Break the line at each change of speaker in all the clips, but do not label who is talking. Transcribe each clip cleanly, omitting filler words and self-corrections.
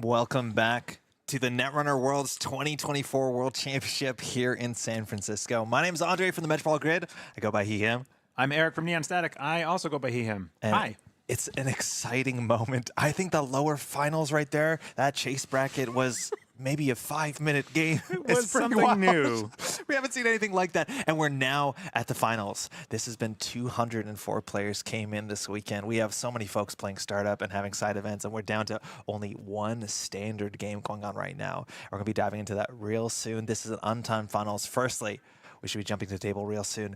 Welcome back to the Netrunner World's 2024 World Championship here in San Francisco. My name is Andrej from the Metropolitan Grid. I go by he, him.
I'm Eric from Neon Static. I also go by he, him.
And
Hi.
it's an exciting moment. I think the lower finals right there, that chase bracket was maybe a 5-minute game.
It was
It's pretty
something
wild.
new.
We haven't seen anything like that. And we're now at the finals. This has been 204 players came in this weekend. We have so many folks playing startup and having side events, and we're down to only one standard game going on right now. We're going to be diving into that real soon. This is an untimed finals. Firstly, we should be jumping to the table real soon.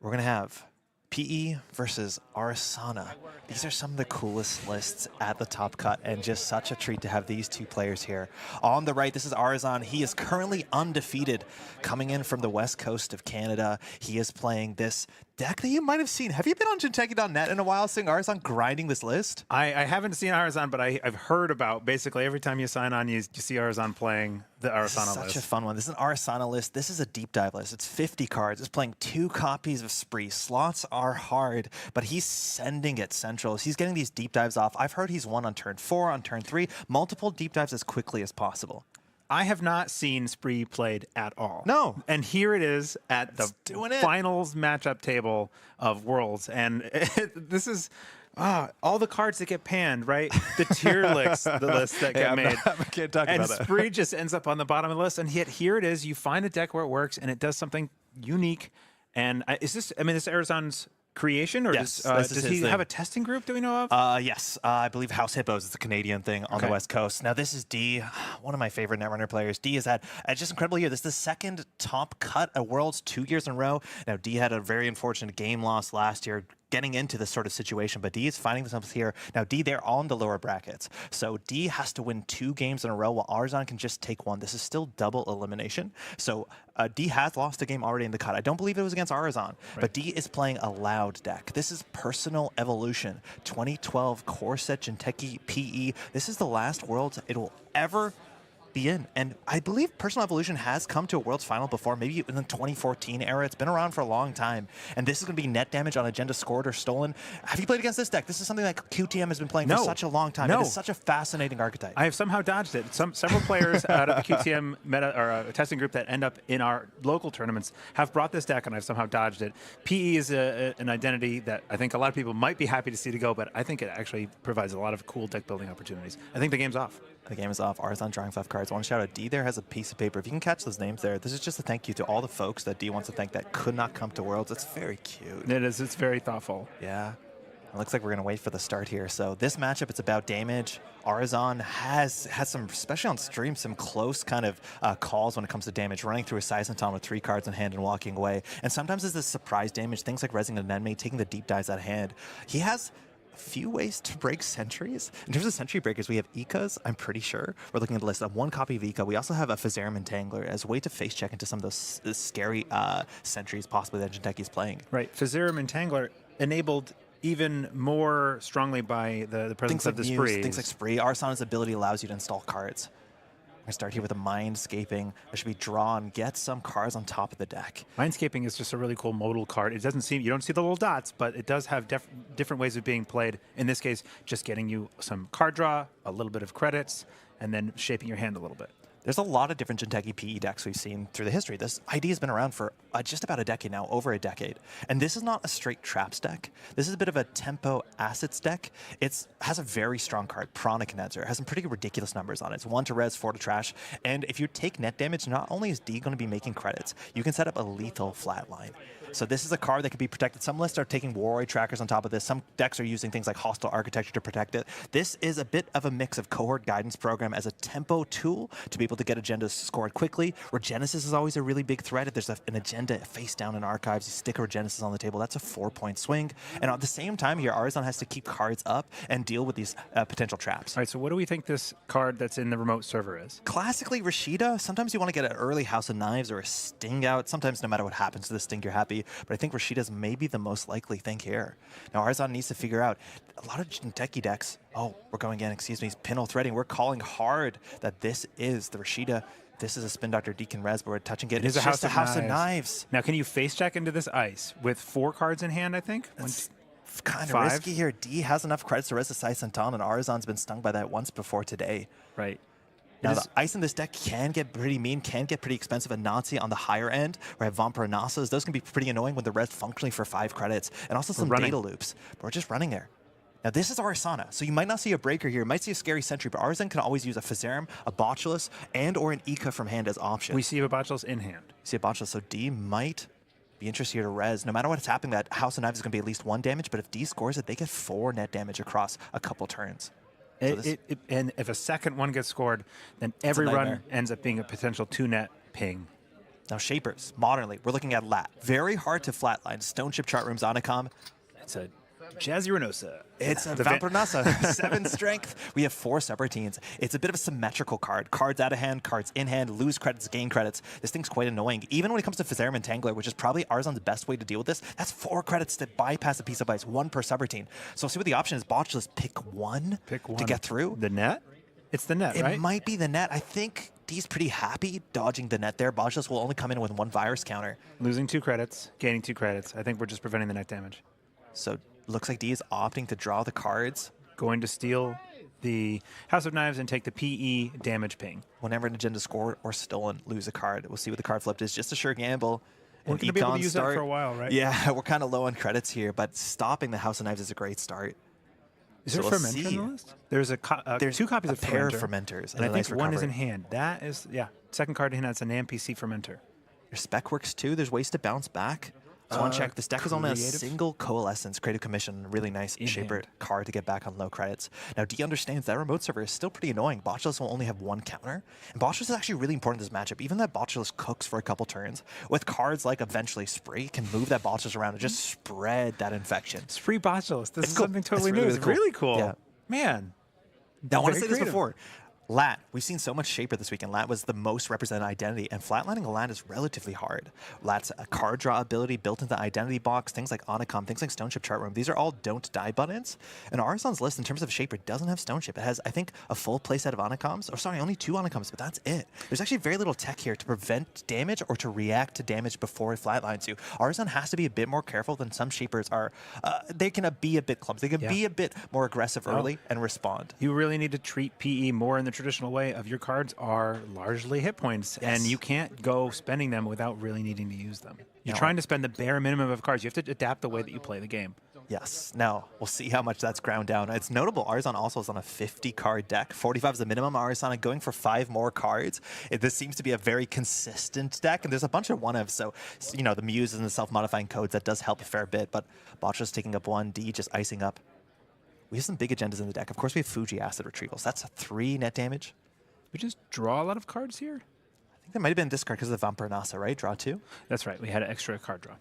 We're going to have PE versus Arisanna. These are some of the coolest lists at the top cut, and just such a treat to have these two players here. On the right, this is Aruzan. He is currently undefeated, coming in from the west coast of Canada. He is playing this deck that you might have seen. Have you been on Jinteki.net in a while, seeing Aruzan grinding this list?
I haven't seen Aruzan, but I've heard about basically every time you sign on, you see Aruzan playing the Arisanna list.
Such a fun one. This is an Arisanna list. This is a deep dive list. It's 50 cards. It's playing 2 copies of Spree. Slots are hard, but he's sending it centrals. He's getting these deep dives off. I've heard he's won on turn 4, on turn 3, multiple deep dives as quickly as possible.
I have not seen Spree played at all.
No.
And here it is at the finals matchup table of Worlds. And this is all the cards that get panned, right? The tier lists, the lists that get made.
I can't talk
and
about that.
Spree just ends up on the bottom of the list. And yet here it is. You find a deck where it works, and it does something unique. And is this, I mean, this Arizon's creation, or
Yes,
does he have a testing group? Do we know of?
Yes, I believe House Hippos is a Canadian thing on the West Coast. Now, this is D, one of my favorite Netrunner players. D has had a just incredible year. This is the second top cut at Worlds 2 years in a row. Now, D had a very unfortunate game loss last year, getting into this sort of situation, but D is finding themselves here. Now, D, they're on the lower brackets. So D has to win 2 games in a row, while Aruzan can just take 1. This is still double elimination. So D has lost a game already in the cut. I don't believe it was against Aruzan, but D is playing a loud deck. This is Personal Evolution, 2012 Core Set Jinteki PE. This is the last Worlds it will ever be in. And I believe Personal Evolution has come to a Worlds final before, maybe in the 2014 era. It's been around for a long time. And this is going to be net damage on agenda scored or stolen. Have you played against this deck? This is something that QTM has been playing for such a long time. It is such a fascinating archetype.
I have somehow dodged it. Several players out of the QTM meta or testing group that end up in our local tournaments have brought this deck, and I've somehow dodged it. PE is an identity that I think a lot of people might be happy to see to go, but I think it actually provides a lot of cool deck building opportunities. I think the game's off.
The game is off. Aruzan drawing 5 cards. I want to shout out D there has a piece of paper. If you can catch those names there, this is just a thank you to all the folks that D wants to thank that could not come to Worlds. It's very cute.
It is. It's very thoughtful.
Yeah. It looks like we're going to wait for the start here. So this matchup, it's about damage. Aruzan has some, especially on stream, some close kind of calls when it comes to damage, running through a Seismiton with 3 cards in hand and walking away. And sometimes it's the surprise damage, things like Resing an Enemy, taking the deep dives out of hand. He has few ways to break sentries. In terms of sentry breakers, we have Ecas, I'm pretty sure. We're looking at the list of 1 copy of Eca. We also have a Fazarum Entangler as a way to face check into some of those scary sentries possibly that Jinteki's playing.
Right. Fazarum Entangler enabled even more strongly by the presence of the Spree.
Things like Spree. Arisanna's ability allows you to install cards. We're going to start here with a Mindscaping. There should be draw and get some cards on top of the deck.
Mindscaping is just a really cool modal card. It doesn't seem, you don't see the little dots, but it does have different ways of being played. In this case, just getting you some card draw, a little bit of credits, and then shaping your hand a little bit.
There's a lot of different Jinteki PE decks we've seen through the history. This idea has been around for just about a decade now, over a decade. And this is not a straight traps deck. This is a bit of a tempo assets deck. It has a very strong card, Pranic Netzer. It has some pretty ridiculous numbers on it. It's 1 to res, 4 to trash. And if you take net damage, not only is D going to be making credits, you can set up a lethal flatline. So this is a card that can be protected. Some lists are taking Warroy trackers on top of this. Some decks are using things like Hostile Architecture to protect it. This is a bit of a mix of Cohort Guidance Program as a tempo tool to be able to get agendas scored quickly. Regenesis is always a really big threat. If there's an agenda face down in Archives, you stick a Regenesis on the table. That's a 4-point swing. And at the same time here, Aruzan has to keep cards up and deal with these potential traps.
All right, so what do we think this card that's in the remote server is?
Classically, Rashida. Sometimes you want to get an early House of Knives or a Sting out. Sometimes no matter what happens to the Sting, you're happy. But I think Rashida's maybe the most likely thing here. Now, Aruzan needs to figure out a lot of Jinteki decks. Oh, we're going in, excuse me, Pinhole Threading. We're calling hard that this is the Rashida. This is a Spin Doctor Deacon Res, but we're touching it.
It's
just a House of Knives.
Now, can you face check into this ice with 4 cards in hand, I think?
kind of
5.
risky here. D has enough credits to res the Sai Santan, and Aruzan's been stung by that once before today.
Right.
Now, the ice in this deck can get pretty mean, can get pretty expensive. A Nazi on the higher end, where I have Vampire Nasas. Those can be pretty annoying when they're res functionally for 5 credits. And also some data loops. But we're just running there. Now, this is Arisanna, so you might not see a breaker here. You might see a scary sentry, but Aruzan can always use a Physarum, a Botulus, and or an Ika from hand as options.
We see a Botulus in hand.
You see a Botulus, so D might be interested here to res. No matter what's happening, that House of Knives is going to be at least 1 damage, but if D scores it, they get 4 net damage across a couple turns.
And if a second one gets scored, then every run ends up being a potential 2 net ping.
Now, Shapers, modernly, we're looking at Lat. Very hard to flatline. Stone Chip Chart Rooms, Onicom.
It's a Jazzy Renosa.
It's a Vampire Nasa. 7 strength. We have 4 subroutines. It's a bit of a symmetrical card. Cards out of hand, cards in hand, lose credits, gain credits. This thing's quite annoying. Even when it comes to Physarum and Tangler, which is probably Aruzan's best way to deal with this, that's 4 credits to bypass a piece of ice, 1 per subroutine. So we'll see what the option is. Botulus, pick one to get through.
The net? It's the net, right?
It might be the net. I think D's pretty happy dodging the net there. Botulus will only come in with 1 virus counter.
Losing 2 credits, gaining 2 credits. I think we're just preventing the net damage.
So looks like D is opting to draw the cards.
Going to steal the House of Knives and take the PE damage ping.
Whenever an agenda scored or stolen, lose a card. We'll see what the card flipped is. Just a sure gamble.
We're going to be able to use that for a while, right?
Yeah, we're kind of low on credits here, but stopping the House of Knives is a great start.
Is there a Fermenter in the list? There's there's 2 copies of
pair
Fermenter.
of Fermenters.
And I think one is in hand. That is, second card in hand. That's an NPC Fermenter.
Your spec works too. There's ways to bounce back. So one check. This deck is only a single Coalescence, Creative Commission, really nice Shaper card to get back on low credits. Now, D understands that remote server is still pretty annoying. Botulus will only have 1 counter. And Botulus is actually really important in this matchup. Even that Botulus cooks for a couple turns, with cards like eventually Spree can move that Botulus around and just spread that infection.
Spree Botulus. This is
cool.
Something totally new. It's really cool.
Yeah.
Man.
Now, I want to say this before. Lat, we've seen so much Shaper this weekend. Lat was the most represented identity, and flatlining a Lat is relatively hard. Lat's a card draw ability built into the identity box, things like Onicom, things like Stone Chip Chart Room. These are all don't die buttons. And Aruzan's list in terms of Shaper doesn't have Stone Chip. It has, I think, a full playset of Onicoms. Or sorry, only 2 Onicoms, but that's it. There's actually very little tech here to prevent damage or to react to damage before it flatlines you. Aruzan has to be a bit more careful than some Shapers are. They can be a bit clumsy. They can be a bit more aggressive early and respond.
You really need to treat PE more in the traditional way of your cards are largely hit points, and you can't go spending them without really needing to use them. You're trying to spend the bare minimum of cards. You have to adapt the way that you play the game.
Yes. Now, we'll see how much that's ground down. It's notable, Aruzan also is on a 50-card deck. 45 is the minimum. Aruzan going for 5 more cards. This seems to be a very consistent deck, and there's a bunch of one-ofs, so, you know, the Muses and the self-modifying codes, that does help a fair bit, but Botcha's taking up 1, D just icing up. We have some big agendas in the deck. Of course, we have Fuji Acid Retrievals. That's 3 net damage.
We just draw a lot of cards here?
I think there might have been discard because of the Vampire Nasa, right? Draw 2?
That's right. We had an extra card draw.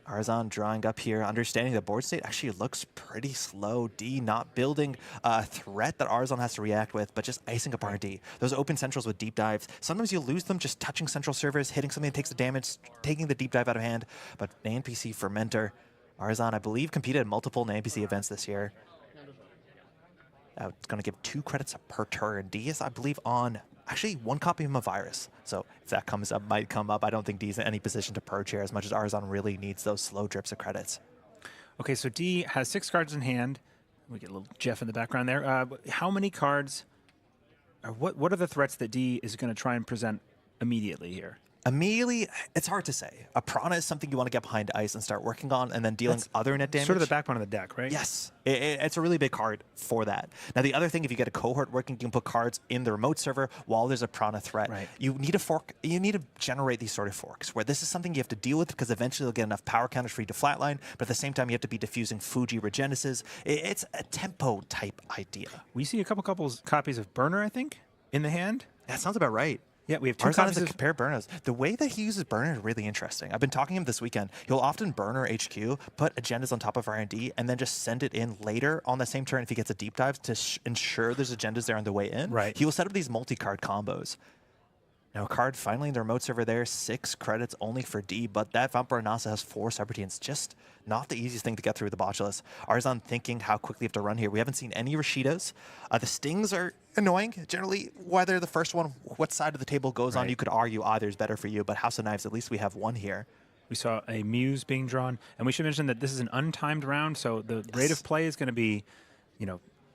Aruzan drawing up here, understanding the board state actually looks pretty slow. D not building a threat that Aruzan has to react with, but just icing up R&D. Those open centrals with deep dives, sometimes you lose them just touching central servers, hitting something that takes the damage, taking the deep dive out of hand. But NPC Fermenter, Aruzan, I believe, competed at multiple NPC events this year. It's going to give 2 credits per turn. D is, I believe, on actually 1 copy of a virus. So if that comes up, might come up. I don't think D's in any position to purge here as much as Aruzan really needs those slow drips of credits.
Okay, so D has 6 cards in hand. We get a little Jeff in the background there. How many cards, or what are the threats that D is going to try and present immediately here?
Immediately, it's hard to say. A Prana is something you want to get behind ice and start working on, and then dealing other net damage.
Sort of the backbone of the deck, right?
Yes. It's a really big card for that. Now, the other thing, if you get a cohort working, you can put cards in the remote server while there's a Prana threat.
Right.
You need a fork. You need to generate these sort of forks, where this is something you have to deal with because eventually you'll get enough power counters for you to flatline, but at the same time, you have to be diffusing Fuji Regenesis. It's a tempo type idea.
We see a couple copies of Burner, I think, in the hand.
That sounds about right.
Yeah, we have 2
Aruzan
copies
has
of...
to compare burners. The way that he uses burner is really interesting. I've been talking to him this weekend. He'll often burner HQ, put agendas on top of R&D, and then just send it in later on the same turn if he gets a deep dive to ensure there's agendas there on the way in.
Right.
He will set up these multi-card combos. Now, a card finally in the remote server there, 6 credits only for D, but that Vampire Nasa has 4 subroutines. Just not the easiest thing to get through the Botulus. Aruzan thinking how quickly you have to run here. We haven't seen any Rashidas. The stings are annoying. Generally, whether the first one, what side of the table goes on, you could argue either is better for you, but House of Knives, at least we have 1 here.
We saw a Muse being drawn. And we should mention that this is an untimed round, so the rate of play is going to be,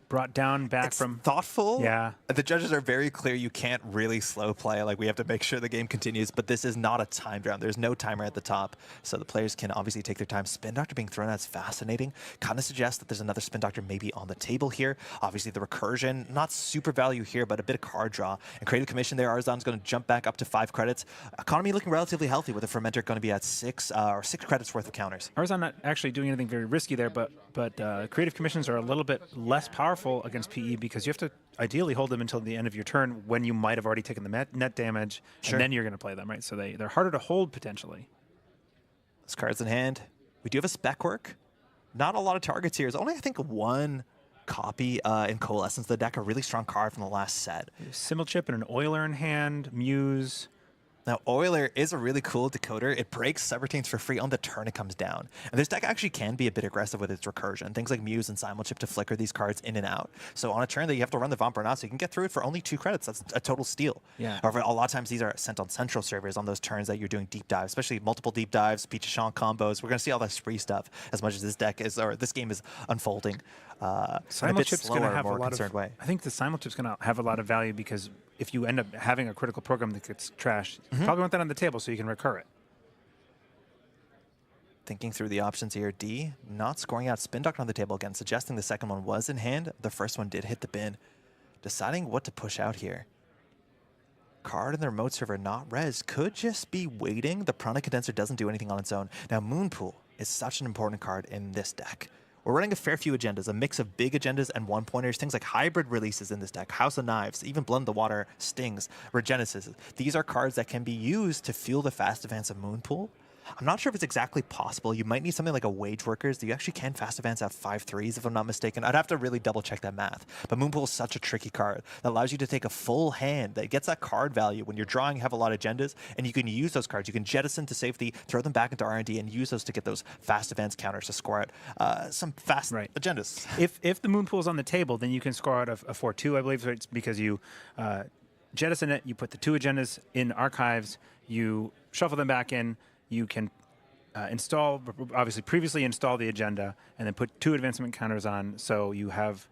brought down back
It's
from...
thoughtful.
Yeah.
The judges are very clear you can't really slow play. Like, we have to make sure the game continues, but this is not a timed round. There's no timer at the top, so the players can obviously take their time. Spin Doctor being thrown out is fascinating. Kind of suggests that there's another Spin Doctor maybe on the table here. Obviously, the recursion, not super value here, but a bit of card draw. And Creative Commission there, Aruzan's going to jump back up to 5 credits. Economy looking relatively healthy with a Fermenter going to be at 6 credits worth of counters.
Aruzan not actually doing anything very risky there, but Creative Commissions are a little bit less powerful against PE because you have to ideally hold them until the end of your turn when you might have already taken the net damage, and then you're going to play them, right? So they're harder to hold potentially.
This card's in hand. We do have a spec work. Not a lot of targets here. There's only, I think, 1 copy in Coalescence of the deck, a really strong card from the last set.
Simulchip and an Oiler in hand, Muse.
Now, Oiler is a really cool decoder. It breaks subroutines for free on the turn it comes down. And this deck actually can be a bit aggressive with its recursion. Things like Muse and Simulchip to flicker these cards in and out. So on a turn that you have to run the Vampire Not, so you can get through it for only 2 credits. That's a total steal.
Yeah.
However, a lot of times these are sent on central servers on those turns that you're doing deep dives, especially multiple deep dives, Peach Sean combos. We're going to see all that spree stuff as much as this deck is, or this game is unfolding.
Simulchip's going to have a lot of...
way.
I think the Simulchip's going to have a lot of value because if you end up having a critical program that gets trashed, you probably want that on the table so you can recur it.
Thinking through the options here, D not scoring out Spin Doctor on the table again, suggesting the second one was in hand. The first one did hit the bin. Deciding what to push out here. Card in the remote server not res could just be waiting. The Prana Condenser doesn't do anything on its own. Now, Moonpool is such an important card in this deck. We're running a fair few agendas, a mix of big agendas and one-pointers, things like hybrid releases in this deck, House of Knives, even Blood in the Water, Stings, Regenesis. These are cards that can be used to fuel the fast advance of Moonpool. I'm not sure if it's exactly possible. You might need something like a Wage Workers that you actually can fast advance at 5/3s, if I'm not mistaken. I'd have to really double check that math. But Moonpool is such a tricky card that allows you to take a full hand that gets that card value. When you're drawing, you have a lot of agendas, and you can use those cards. You can jettison to safety, throw them back into R&D, and use those to get those fast advance counters to score out some fast agendas.
If the Moonpool is on the table, then you can score out a 4/2, I believe, it's because you jettison it, you put the 2 agendas in archives, you shuffle them back in, you can previously install the agenda, and then put 2 advancement counters on, so you have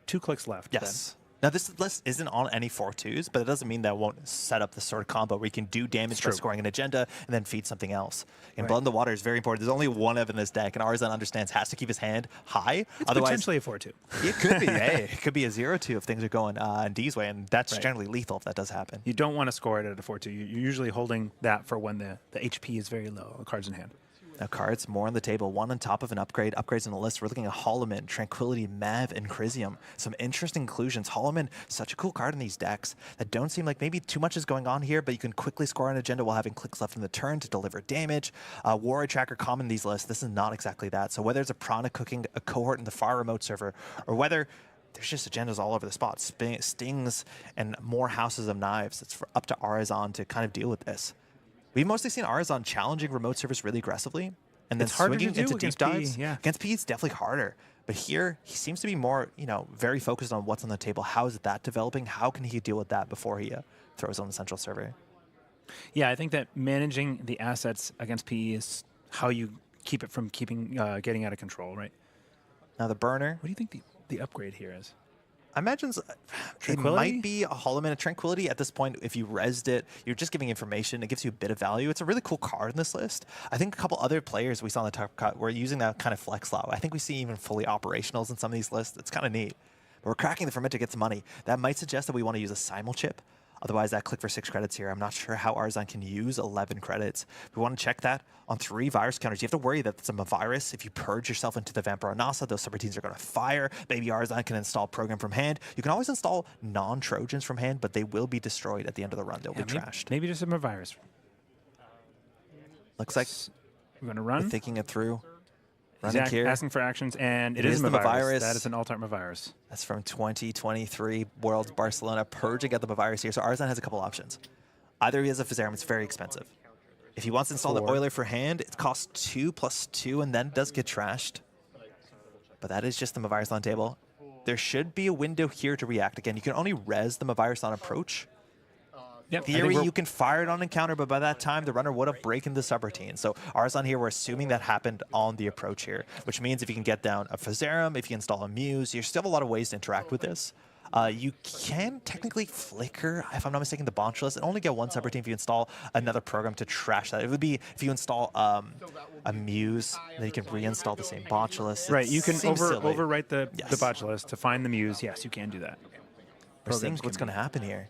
2 clicks left.
Yes. Now, this list isn't on any 4/2s, but it doesn't mean that it won't set up this sort of combo where you can do damage by scoring an agenda and then feed something else. And Blood in the Water is very important. There's only one of in this deck, and Aruzan understands has to keep his hand high.
It's
otherwise,
potentially a 4/2.
It could be. Hey, it could be a 0/2 if things are going in D's way, and that's generally lethal if that does happen.
You don't want to score it at a 4/2. You're usually holding that for when the HP is very low, the cards in hand.
Now, cards more on the table, one on top of an upgrade. Upgrades in the list, we're looking at Holoman, Tranquility, Mav, and Crisium. Some interesting inclusions. Holoman, such a cool card in these decks that don't seem like maybe too much is going on here, but you can quickly score an agenda while having clicks left in the turn to deliver damage. Warrior Tracker, common in these lists. This is not exactly that. So whether it's a Prana cooking a cohort in the far remote server, or whether there's just agendas all over the spot, Stings and more Houses of Knives, it's up to Aruzan to kind of deal with this. We've mostly seen Aruzan challenging remote servers really aggressively and then swinging into deep dives. Against PE, it's definitely harder. But here, he seems to be more, very focused on what's on the table. How is that developing? How can he deal with that before he throws on the central server?
Yeah, I think that managing the assets against PE is how you keep it from getting out of control, right?
Now the burner.
What do you think the upgrade here is?
I imagine it might be a Holoman of Tranquility. At this point, if you resed it, you're just giving information. It gives you a bit of value. It's a really cool card in this list. I think a couple other players we saw in the top cut were using that kind of flex slot. I think we see even fully operationals in some of these lists. It's kind of neat. But we're cracking the ferment to get some money. That might suggest that we want to use a Simulchip. Otherwise, that click for 6 credits here. I'm not sure how Aruzan can use 11 credits. We want to check that on 3 virus counters. You have to worry that it's a virus. If you purge yourself into the Vampire Nasa, those subroutines are going to fire. Maybe Aruzan can install program from hand. You can always install non-Trojans from hand, but they will be destroyed at the end of the run. They'll be trashed.
Maybe just a virus.
Looks like
we're going to run.
We're thinking it through.
Asking for actions, and it is a virus. That is an alt-art virus.
That's from 2023 Worlds Barcelona, purging at the virus here. So Aruzan has a couple options. Either he has a Physarum, it's very expensive. If he wants to install the Oiler for hand, it costs 2+2, and then it does get trashed. But that is just the virus on table. There should be a window here to react. Again, you can only res the virus on approach.
Yep.
Theory, you can fire it on encounter, but by that time, the runner would have broken the subroutine. So Aruzan here, we're assuming that happened on the approach here, which means if you can get down a Phaserum, if you install a Muse, you still have a lot of ways to interact with this. You can technically flicker, if I'm not mistaken, the Bonchelus, and only get one subroutine if you install another program to trash that. It would be if you install a Muse, then you can reinstall the same Bonchelus.
Right, you can overwrite the Bonchelus to find the Muse. Yes, you can do that.
We're seeing what's going to happen here.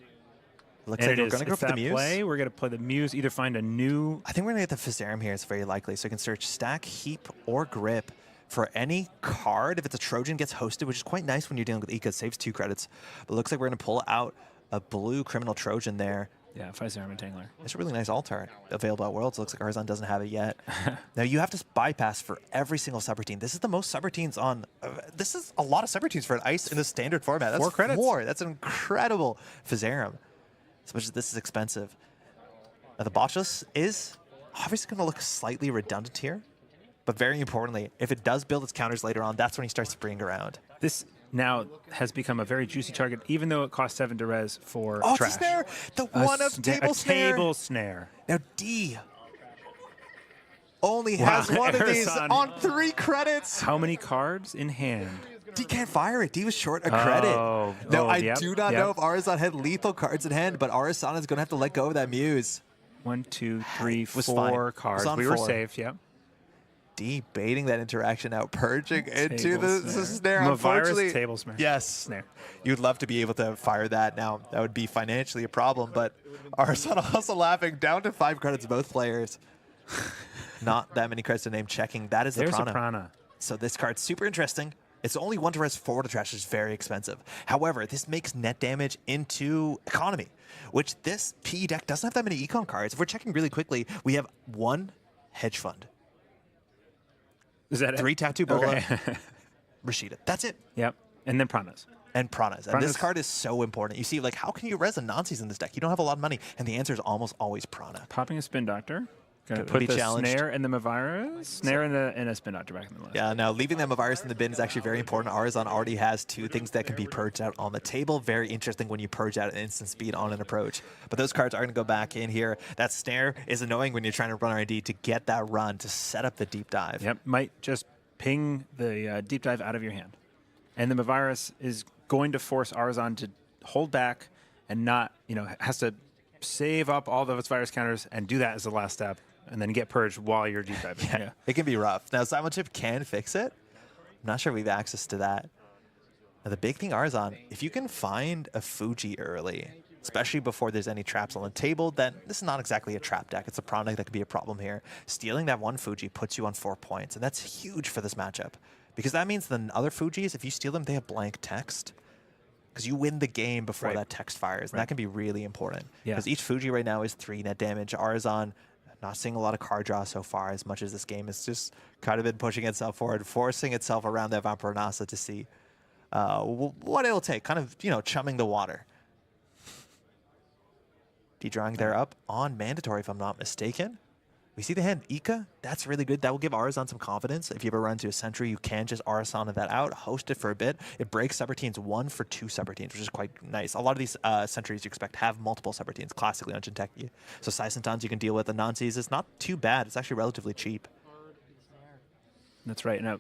Looks
and
like we're going to go for the Muse.
We're going to play the Muse, either find a new...
I think we're going to get the Phaserum here. It's very likely. So you can search Stack, Heap, or Grip for any card. If it's a Trojan, gets hosted, which is quite nice when you're dealing with Ika. It saves 2 credits. But it looks like we're going to pull out a blue Criminal Trojan there.
Yeah, Phaserum Entangler.
It's a really nice alt art available at Worlds. It looks like Aruzan doesn't have it yet. Now, you have to bypass for every single subroutine. This is the most subroutines on... this is a lot of subroutines for an Ice in the standard format. That's
4 credits.
4. That's an incredible Phaserum. As much as this is expensive. Now, the Bonchelus is obviously going to look slightly redundant here. But very importantly, if it does build its counters later on, that's when he starts to bring around.
This now has become a very juicy target, even though it costs 7 to res for
trash.
It's
a snare! The one of table snare!
Table snare.
Now, D only has one of these on 3 credits.
How many cards in hand?
D can't fire it. D was short a credit. Now, I do not know if Aruzan had lethal cards in hand, but Arisanna is going to have to let go of that Muse.
1, 2, 3, 4 cards. We were safe, yep.
D baiting that interaction out, purging into the snare. Unfortunately,
table snare.
Yes.
Snare.
You'd love to be able to fire that now. That would be financially a problem, but Arisanna also laughing. Down to 5 credits, both players. Not that many credits to name checking. That is the Prana.
There's a Prana.
So this card's super interesting. It's only 1 to res, 4 to trash, which is very expensive. However, this makes net damage into economy, which this PE deck doesn't have that many econ cards. If we're checking really quickly, we have 1 hedge fund.
Is that
3
it?
Tattoo Bola,
Okay.
Rashida. That's it.
Yep. And then Pranas.
And Pranas. And this card is so important. You see, like, how can you res a Nazis in this deck? You don't have a lot of money. And the answer is almost always Prana.
Popping a Spin Doctor. Going to put the snare and the Mavirus. Snare and a Spin Doctor back in the list.
Yeah, now leaving the Mavirus in the bin is actually very important. Aruzan already has 2 things that can be purged out on the table. Very interesting when you purge out an instant speed on an approach. But those cards are going to go back in here. That snare is annoying when you're trying to run R&D to get that run, to set up the deep dive.
Yep, might just ping the deep dive out of your hand. And the Mavirus is going to force Aruzan to hold back and not, has to save up all of its virus counters and do that as the last step. And then get purged while you're deep diving.
Yeah, it can be rough. Now, Simon Chip can fix it. I'm not sure we have access to that. Now, the big thing, Aruzan, if you can find a Fuji early, especially before there's any traps on the table, then this is not exactly a trap deck. It's a prawn deck that could be a problem here. Stealing that 1 Fuji puts you on 4 points, and that's huge for this matchup. Because that means the other Fujis, if you steal them, they have blank text. Because you win the game before that text fires, and that can be really important. Because each Fuji right now is 3 net damage. Aruzan, not seeing a lot of card draw so far, as much as this game has just kind of been pushing itself forward, forcing itself around that Vampire Nasa to see what it'll take, kind of, chumming the water. D-drawing there up on mandatory, if I'm not mistaken. We see the hand, Ika. That's really good. That will give Aruzan some confidence. If you ever run into a Sentry, you can just Arisanna that out, host it for a bit. It breaks subroutines 1 for 2 subroutines, which is quite nice. A lot of these Sentries you expect have multiple subroutines, classically on Jinteki. So Saisantans you can deal with. The Nancies is not too bad. It's actually relatively cheap.
That's right. Now,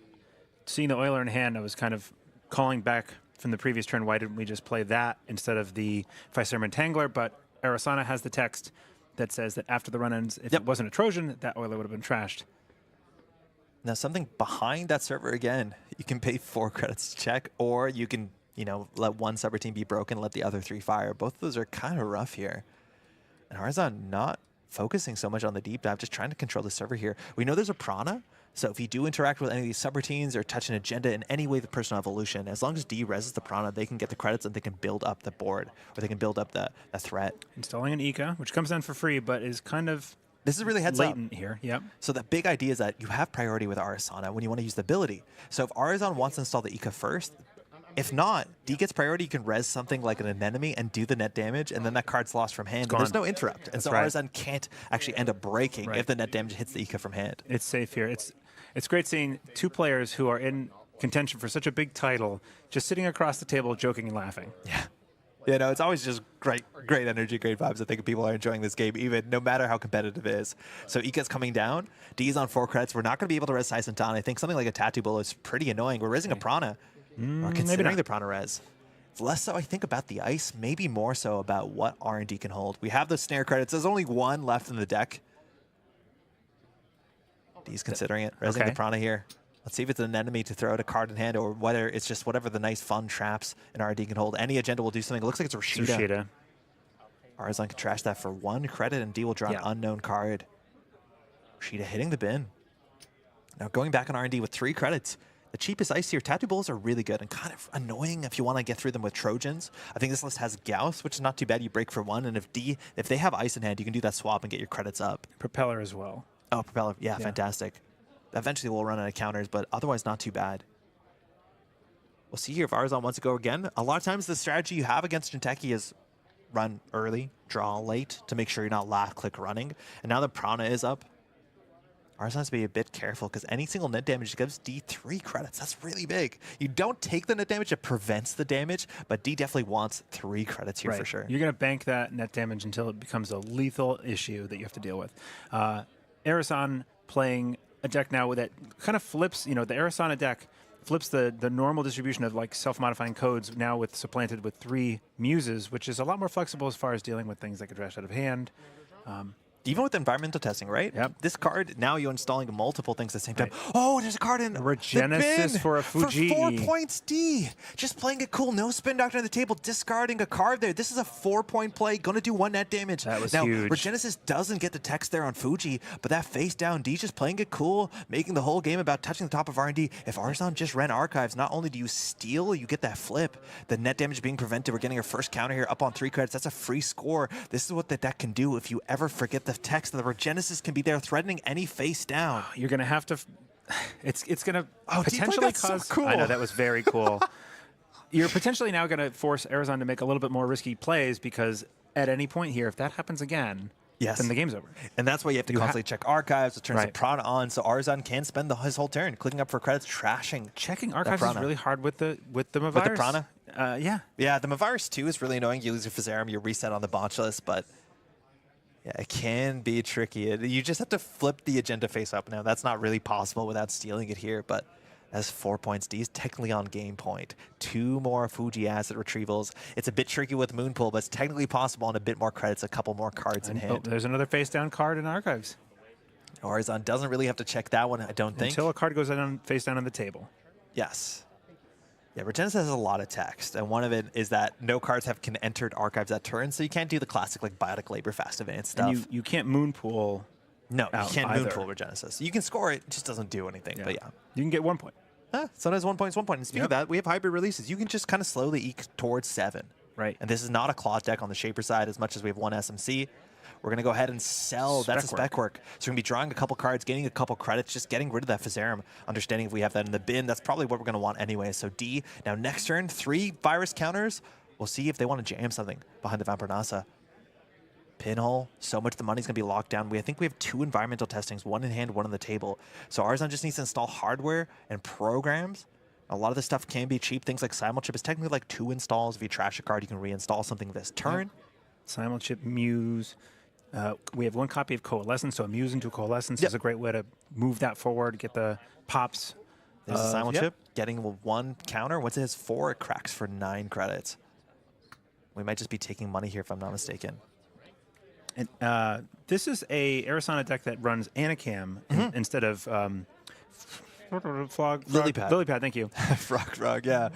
seeing the Oiler in hand, I was kind of calling back from the previous turn, why didn't we just play that instead of the Phaserum Entangler? But Arisanna has the text that says that after the run ends, if it wasn't a Trojan, that Oiler would have been trashed.
Now, something behind that server again, you can pay 4 credits to check, or you can, let 1 subroutine be broken, let the other 3 fire. Both of those are kind of rough here. And Aruzan not focusing so much on the deep dive, just trying to control the server here. We know there's a Prana, so if you do interact with any of these subroutines or touch an agenda in any way, the personal evolution, as long as D reses the Prana, they can get the credits and they can build up the board, or they can build up the threat.
Installing an Ika, which comes down for free, but is kind of
this is really heads
latent
up
here. Yep.
So the big idea is that you have priority with Arisanna when you want to use the ability. So if Aruzan wants to install the Ika first, if not, D gets priority, you can res something like an anemone and do the net damage, and then that card's lost from hand. But there's no interrupt. And so Aruzan can't actually end up breaking if the net damage hits the Ika from hand.
It's safe here. It's great seeing 2 players who are in contention for such a big title just sitting across the table joking and laughing.
Yeah. You know, it's always just great energy, great vibes. I think people are enjoying this game, even no matter how competitive it is. So Ika's coming down. D's on 4 credits. We're not going to be able to res Saisentan. I think something like a Tattoo Bull is pretty annoying. We're resing a Prana. Or considering the Prana res. It's less so, I think, about the ice, maybe more so about what R&D can hold. We have the snare credits. There's only 1 left in the deck. D's considering it. Resing the Prana here. Let's see if it's an enemy to throw out a card in hand or whether it's just whatever the nice fun traps an R&D can hold. Any agenda will do something. It looks like it's Rashida. Aruzan can trash that for 1 credit and D will draw an unknown card. Rashida hitting the bin. Now going back on R&D with 3 credits. The cheapest ice here, Tattoo Bulls are really good and kind of annoying if you want to get through them with Trojans. I think this list has Gauss, which is not too bad. You break for 1, and if they have ice in hand, you can do that swap and get your credits up.
Propeller as well.
Oh, Propeller. Yeah, fantastic. Eventually we'll run out of counters, but otherwise not too bad. We'll see here if Aruzan wants to go again. A lot of times the strategy you have against Jinteki is run early, draw late to make sure you're not last click running. And now the Prana is up. Aruzan has to be a bit careful because any single net damage gives D 3 credits. That's really big. You don't take the net damage, it prevents the damage, but D definitely wants 3 credits here for sure.
You're going to bank that net damage until it becomes a lethal issue that you have to deal with. Arisanna playing a deck now that kind of flips, the Arisanna deck flips the normal distribution of like self-modifying codes now with supplanted with 3 muses, which is a lot more flexible as far as dealing with things like a drash out of hand.
Even with environmental testing, right?
Yep.
This card, now you're installing multiple things at the same time. Oh, there's a card in
Regenesis
the bin
for a Fuji.
For 4 points, D. Just playing it cool. No spin doctor on the table, discarding a card there. This is a 4-point play. Going to do 1 net damage.
That was
now,
huge.
Regenesis doesn't get the text there on Fuji, but that face down, D just playing it cool, making the whole game about touching the top of R&D. If Aruzan just ran Archives, not only do you steal, you get that flip. The net damage being prevented. We're getting our first counter here up on 3 credits. That's a free score. This is what the deck can do if you ever forget the text. The Regenesis can be there threatening any face down.
You're going to have to... It's going to
potentially
cause...
So cool.
I know, that was very cool. You're potentially now going to force Arisanna to make a little bit more risky plays because at any point here, if that happens again, then the game's over.
And that's why you have to constantly check Archives. It turns the Prana on, so Aruzan can spend his whole turn clicking up for credits, trashing.
Checking Archives is really hard with the Mavirus.
With the Prana?
Yeah.
Yeah, the Mavirus too is really annoying. You lose your Physarum, you reset on the Botchless, but... yeah, it can be tricky. You just have to flip the agenda face up now. That's not really possible without stealing it here, but that's 4 points. D is technically on game point. 2 more Fuji asset retrievals. It's a bit tricky with Moonpool, but it's technically possible on a bit more credits, a couple more cards in hand.
There's another face down card in Archives.
Aruzan doesn't really have to check that one, I don't think.
Until a card goes face down on the table.
Yes. Yeah, Regenesis has a lot of text, and one of it is that no cards can entered Archives that turn, so you can't do the classic like Biotic Labor, Fast Advance stuff.
And you can't Moonpool.
No, you can't Moonpool Regenesis. You can score it just doesn't do anything, but yeah.
You can get 1 point.
Sometimes 1 point is 1 point. And speaking of that, we have hybrid releases. You can just kind of slowly eke towards 7.
Right.
And this is not a Claw deck on the Shaper side as much as we have 1 SMC. We're going to go ahead and sell. That's a spec work. So we're going to be drawing a couple cards, getting a couple credits, just getting rid of that Physarum. Understanding if we have that in the bin, that's probably what we're going to want anyway. So D, now next turn, 3 virus counters. We'll see if they want to jam something behind the Vampire Nasa. Pinhole, so much of the money's going to be locked down. I think we have 2 environmental testings, 1 in hand, 1 on the table. So Aruzan just needs to install hardware and programs. A lot of this stuff can be cheap. Things like Simulchip is technically like 2 installs. If you trash a card, you can reinstall something this turn.
Simulchip, Muse. We have 1 copy of Coalescence, so a Muse into Coalescence is a great way to move that forward, get the pops.
There's a Simulchip, getting 1 counter. Once it has 4, it cracks for 9 credits. We might just be taking money here if I'm not mistaken.
And this is a Arisanna deck that runs Anacam instead of
Lilypad.
Lilypad, thank you.
Frog, yeah.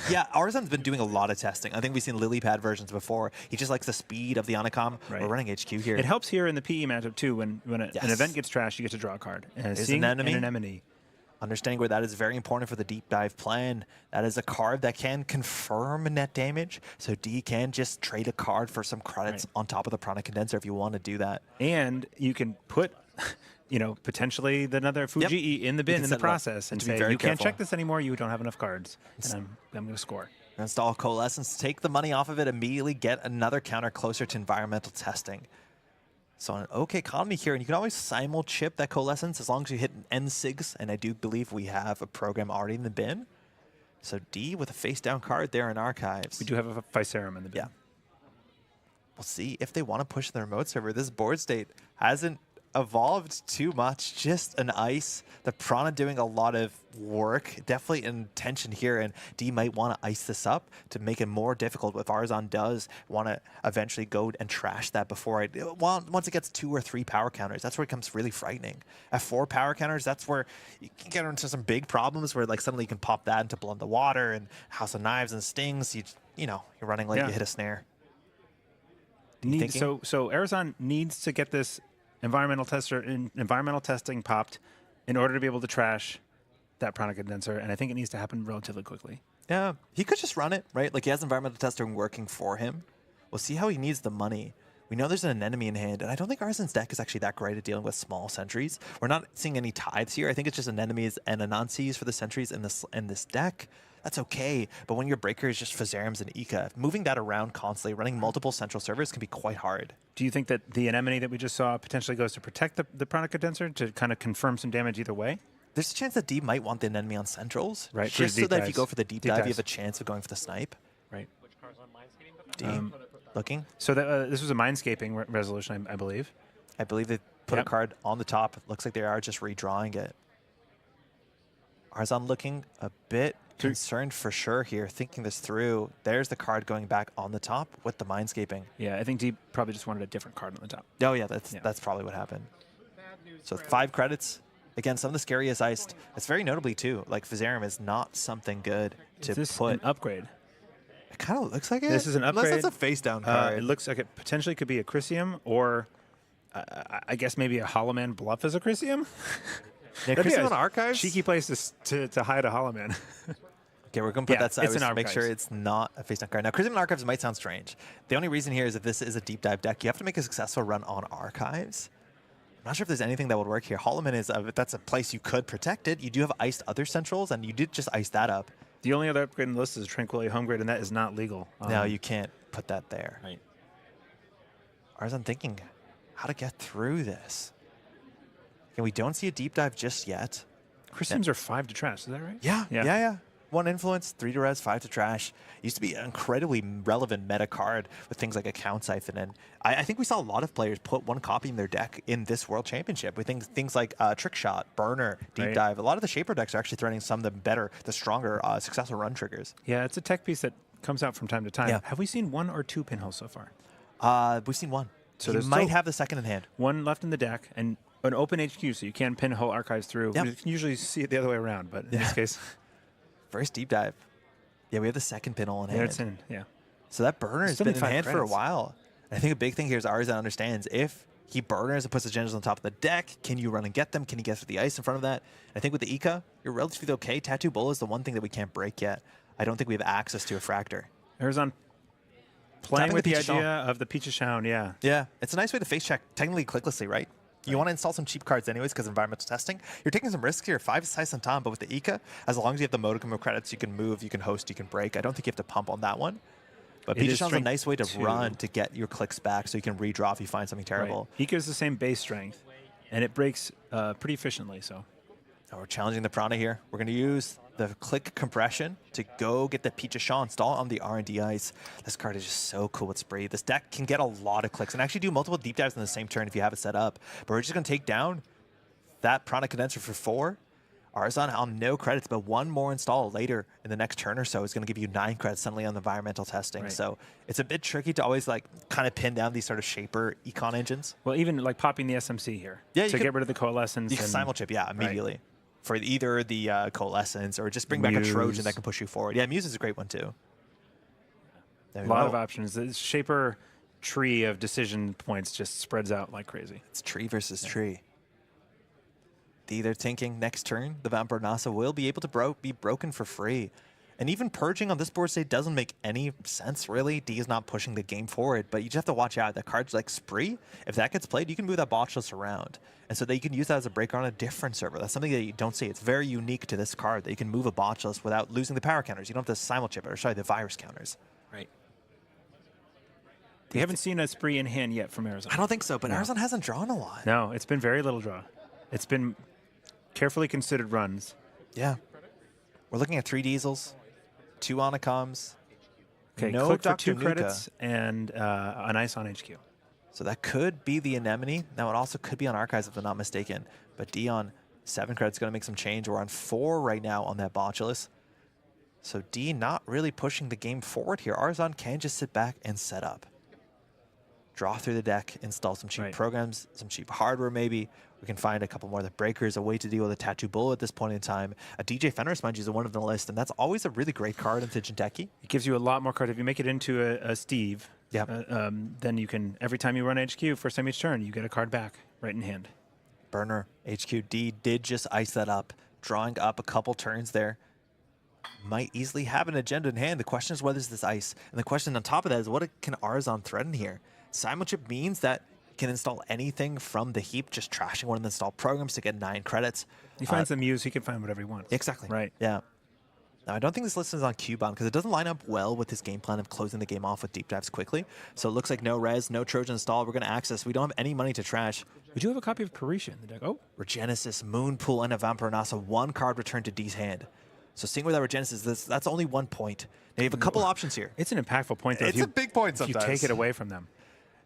Yeah, Aruzan's been doing a lot of testing. I think we've seen Lilypad versions before. He just likes the speed of the Anacom. We're running HQ here.
It helps here in the PE matchup, too. When an event gets trashed, you get to draw a card. And
seeing an enemy.
An enemy.
Understanding where that is very important for the deep dive plan. That is a card that can confirm net damage, so D can just trade a card for some credits on top of the Prana Condenser if you want to do that.
And you can put, potentially another Fuji in the bin in the process and say, you can't check this anymore, you don't have enough cards, and I'm going to score.
Install Coalescence, take the money off of it, immediately get another counter closer to environmental testing. So an okay economy here, and you can always simul-chip that Coalescence as long as you hit an N6, and I do believe we have a program already in the bin. So D with a face-down card there in Archives.
We do have a Viserum in the bin.
Yeah. We'll see if they want to push the remote server. This board state hasn't evolved too much. Just an ice. The Prana doing a lot of work. Definitely in tension here, and D might want to ice this up to make it more difficult if Aruzan does want to eventually go and trash that before it. Well, once it gets 2 or 3 power counters, that's where it becomes really frightening. At 4 power counters, that's where you can get into some big problems where like suddenly you can pop that into Blood in the Water and House of Knives and Stings. You know, you're running late, you hit a snare.
So Arisanna needs to get this environmental testing popped in order to be able to trash that Prana Condenser, and I think it needs to happen relatively quickly.
Yeah, he could just run it, right? Like he has environmental testing working for him. We'll see how he needs the money. We know there's an enemy in hand, and I don't think Arzan's deck is actually that great at dealing with small sentries. We're not seeing any tithes here. I think it's just anemones and anansies for the sentries in this deck. That's okay, but when your breaker is just Fazariums and Ika, moving that around constantly, running multiple central servers can be quite hard.
Do you think that the anemone that we just saw potentially goes to protect the Prana Condenser to kind of confirm some damage either way?
There's a chance that D might want the anemone on centrals,
right?
Just so that
dives.
if you go for the deep dive, you have a chance of going for the snipe.
Right.
D looking.
So this was a Mindscaping resolution, I believe.
I believe they put a card on the top. It looks like they are just redrawing it. Arzan looking a bit concerned for sure here, thinking this through. There's the card going back on the top with the Mindscaping.
Yeah, I think D probably just wanted a different card on the top.
Oh yeah, that's probably what happened. So 5 credits. Again, some of the scariest iced. It's very notably too. Like Fazarium is not something good to
Is this
put.
an upgrade?
It kind of looks like it.
This is an upgrade.
Unless it's a face down card.
It looks like it potentially could be a Chrysium, or I guess maybe a Hollow Man Bluff as a Chrysium.
Yeah, Chrysium on Archives.
Cheeky place to hide a Hollow Man.
Okay, we're going to put that sideways
it's
to make sure it's not a face down card. Now, Chrysium on Archives might sound strange. The only reason here is if this is a deep dive deck, you have to make a successful run on Archives. I'm not sure if there's anything that would work here. Hollow Man is that's a place you could protect it. You do have iced other centrals, and you did just ice that up.
The only other upgrade in the list is Tranquility Homegrade, and that is not legal.
No, you can't put that there.
Right.
Arzan thinking how to get through this. Okay, we don't see a deep dive just yet.
Chrysiums are 5 to trash, is that right?
Yeah. 1 influence, 3 to res, 5 to trash. Used to be an incredibly relevant meta card with things like Account Siphon. And I think we saw a lot of players put 1 copy in their deck in this World Championship. We think things like Trick Shot, Burner, Deep Dive. A lot of the Shaper decks are actually threatening some of the better, the stronger successful run triggers.
Yeah, it's a tech piece that comes out from time to time. Yeah. Have we seen 1 or 2 pinholes so far?
We've seen 1. So
you
might have the second in hand.
1 left in the deck, and an open HQ, so you can pinhole Archives through.
Yep.
You can usually see it the other way around, but in this case...
First deep dive. Yeah, we have the second pinhole in hand.
There it's in, yeah.
So that burner has been in hand for a while. I think a big thing here is Arzan understands if he burners and puts the generals on top of the deck, can you run and get them? Can he get through the ice in front of that? I think with the Ika, you're relatively okay. Tattoo Bull is the one thing that we can't break yet. I don't think we have access to a Fractor.
Arzan playing with the idea of the Pichashhound, yeah.
Yeah, it's a nice way to face check, technically clicklessly, right? You want to install some cheap cards anyways because environmental testing. You're taking some risks here. 5 is Tyson Tom, but with the Ika, as long as you have the modicum of credits, you can move, you can host, you can break. I don't think you have to pump on that one. But Pichashhound's a nice way to run to get your clicks back so you can redraw if you find something terrible.
Right. Ika is the same base strength, and it breaks pretty efficiently. So
we're challenging the Prana here. We're going to use the click compression to go get the Pichashhound installed on the R&D ice. This card is just so cool with Spree. This deck can get a lot of clicks and actually do multiple deep dives in the same turn if you have it set up. But we're just going to take down that Prana Condenser for 4. Arzan on no credits, but 1 more install later in the next turn or so is going to give you 9 credits suddenly on the environmental testing. Right. So it's a bit tricky to always like kind of pin down these sort of Shaper econ engines.
Well, even like popping the SMC here to get rid of the Coalescence.
You can simulchip, immediately. Right. For either the Coalescence or just bring back a Trojan that can push you forward. Yeah, Muse is a great one too.
A lot of options. The Shaper tree of decision points just spreads out like crazy.
It's tree versus tree. They're thinking next turn, the Vampire Nasa will be able to be broken for free. And even purging on this board state doesn't make any sense, really. D is not pushing the game forward, but you just have to watch out. That card's like Spree, if that gets played, you can move that Botchless around. And so that you can use that as a breaker on a different server. That's something that you don't see. It's very unique to this card that you can move a Botchless without losing the power counters. You don't have to simulchip it, or sorry, the virus counters.
Right. We haven't seen a Spree in hand yet from Arizona.
I don't think so, but Arizona hasn't drawn a lot.
No, it's been very little draw. It's been carefully considered runs.
Yeah. We're looking at 3 diesels. 2 Anacoms.
Okay,
No
click for
Dr.
2
Nuka.
credits and an ice on HQ.
So that could be the Anemone. Now, it also could be on Archives, if I'm not mistaken. But D on 7 credits going to make some change. We're on 4 right now on that Botulus. So D not really pushing the game forward here. Aruzan can just sit back and set up. Draw through the deck, install some cheap programs, some cheap hardware maybe. We can find a couple more of the breakers, a way to deal with a Tattoo Bull at this point in time. A DJ Fenris, mind you, is one of the list, and that's always a really great card into Jinteki.
It gives you a lot more cards. If you make it into a Steve, then you can, every time you run HQ, first time each turn, you get a card back right in hand.
Burner, HQD did just ice that up, drawing up a couple turns there. Might easily have an agenda in hand. The question is, whether is this ice? And the question on top of that is, what can Aruzan threaten here? Simulchip means that you can install anything from the heap, just trashing one of the installed programs to get 9 credits.
He finds the muse, he can find whatever he wants.
Exactly.
Right.
Yeah. Now, I don't think this list is on Q-Bound because it doesn't line up well with his game plan of closing the game off with deep dives quickly. So it looks like no res, no Trojan install. We're going to access. We don't have any money to trash.
We do have a copy of Parisha in the deck. Oh.
Regenesis, Moonpool, and a Vampirnasa. 1 card returned to D's hand. So seeing where that Regenesis, that's only 1 point. Now you have a couple options here.
It's an impactful point, though.
It's a big point sometimes.
If you take it away from them.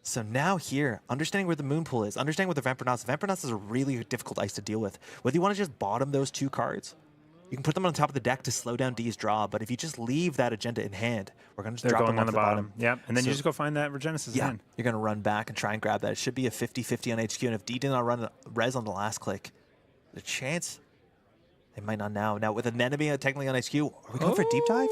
So now here, understanding where the Moonpool is, understanding what the Vampirnasa. Vampirnasa is a really difficult ice to deal with. Whether you want to just bottom those 2 cards, you can put them on top of the deck to slow down D's draw, but if you just leave that agenda in hand, we're going to just drop them
on
to
the bottom. Yep, and then you just go find that Regenesis
yeah,
hand.
You're going to run back and try and grab that. It should be a 50-50 on HQ, and if D did not run res on the last click, the chance they might not now. Now, with an enemy technically on HQ, are we going for a deep dive?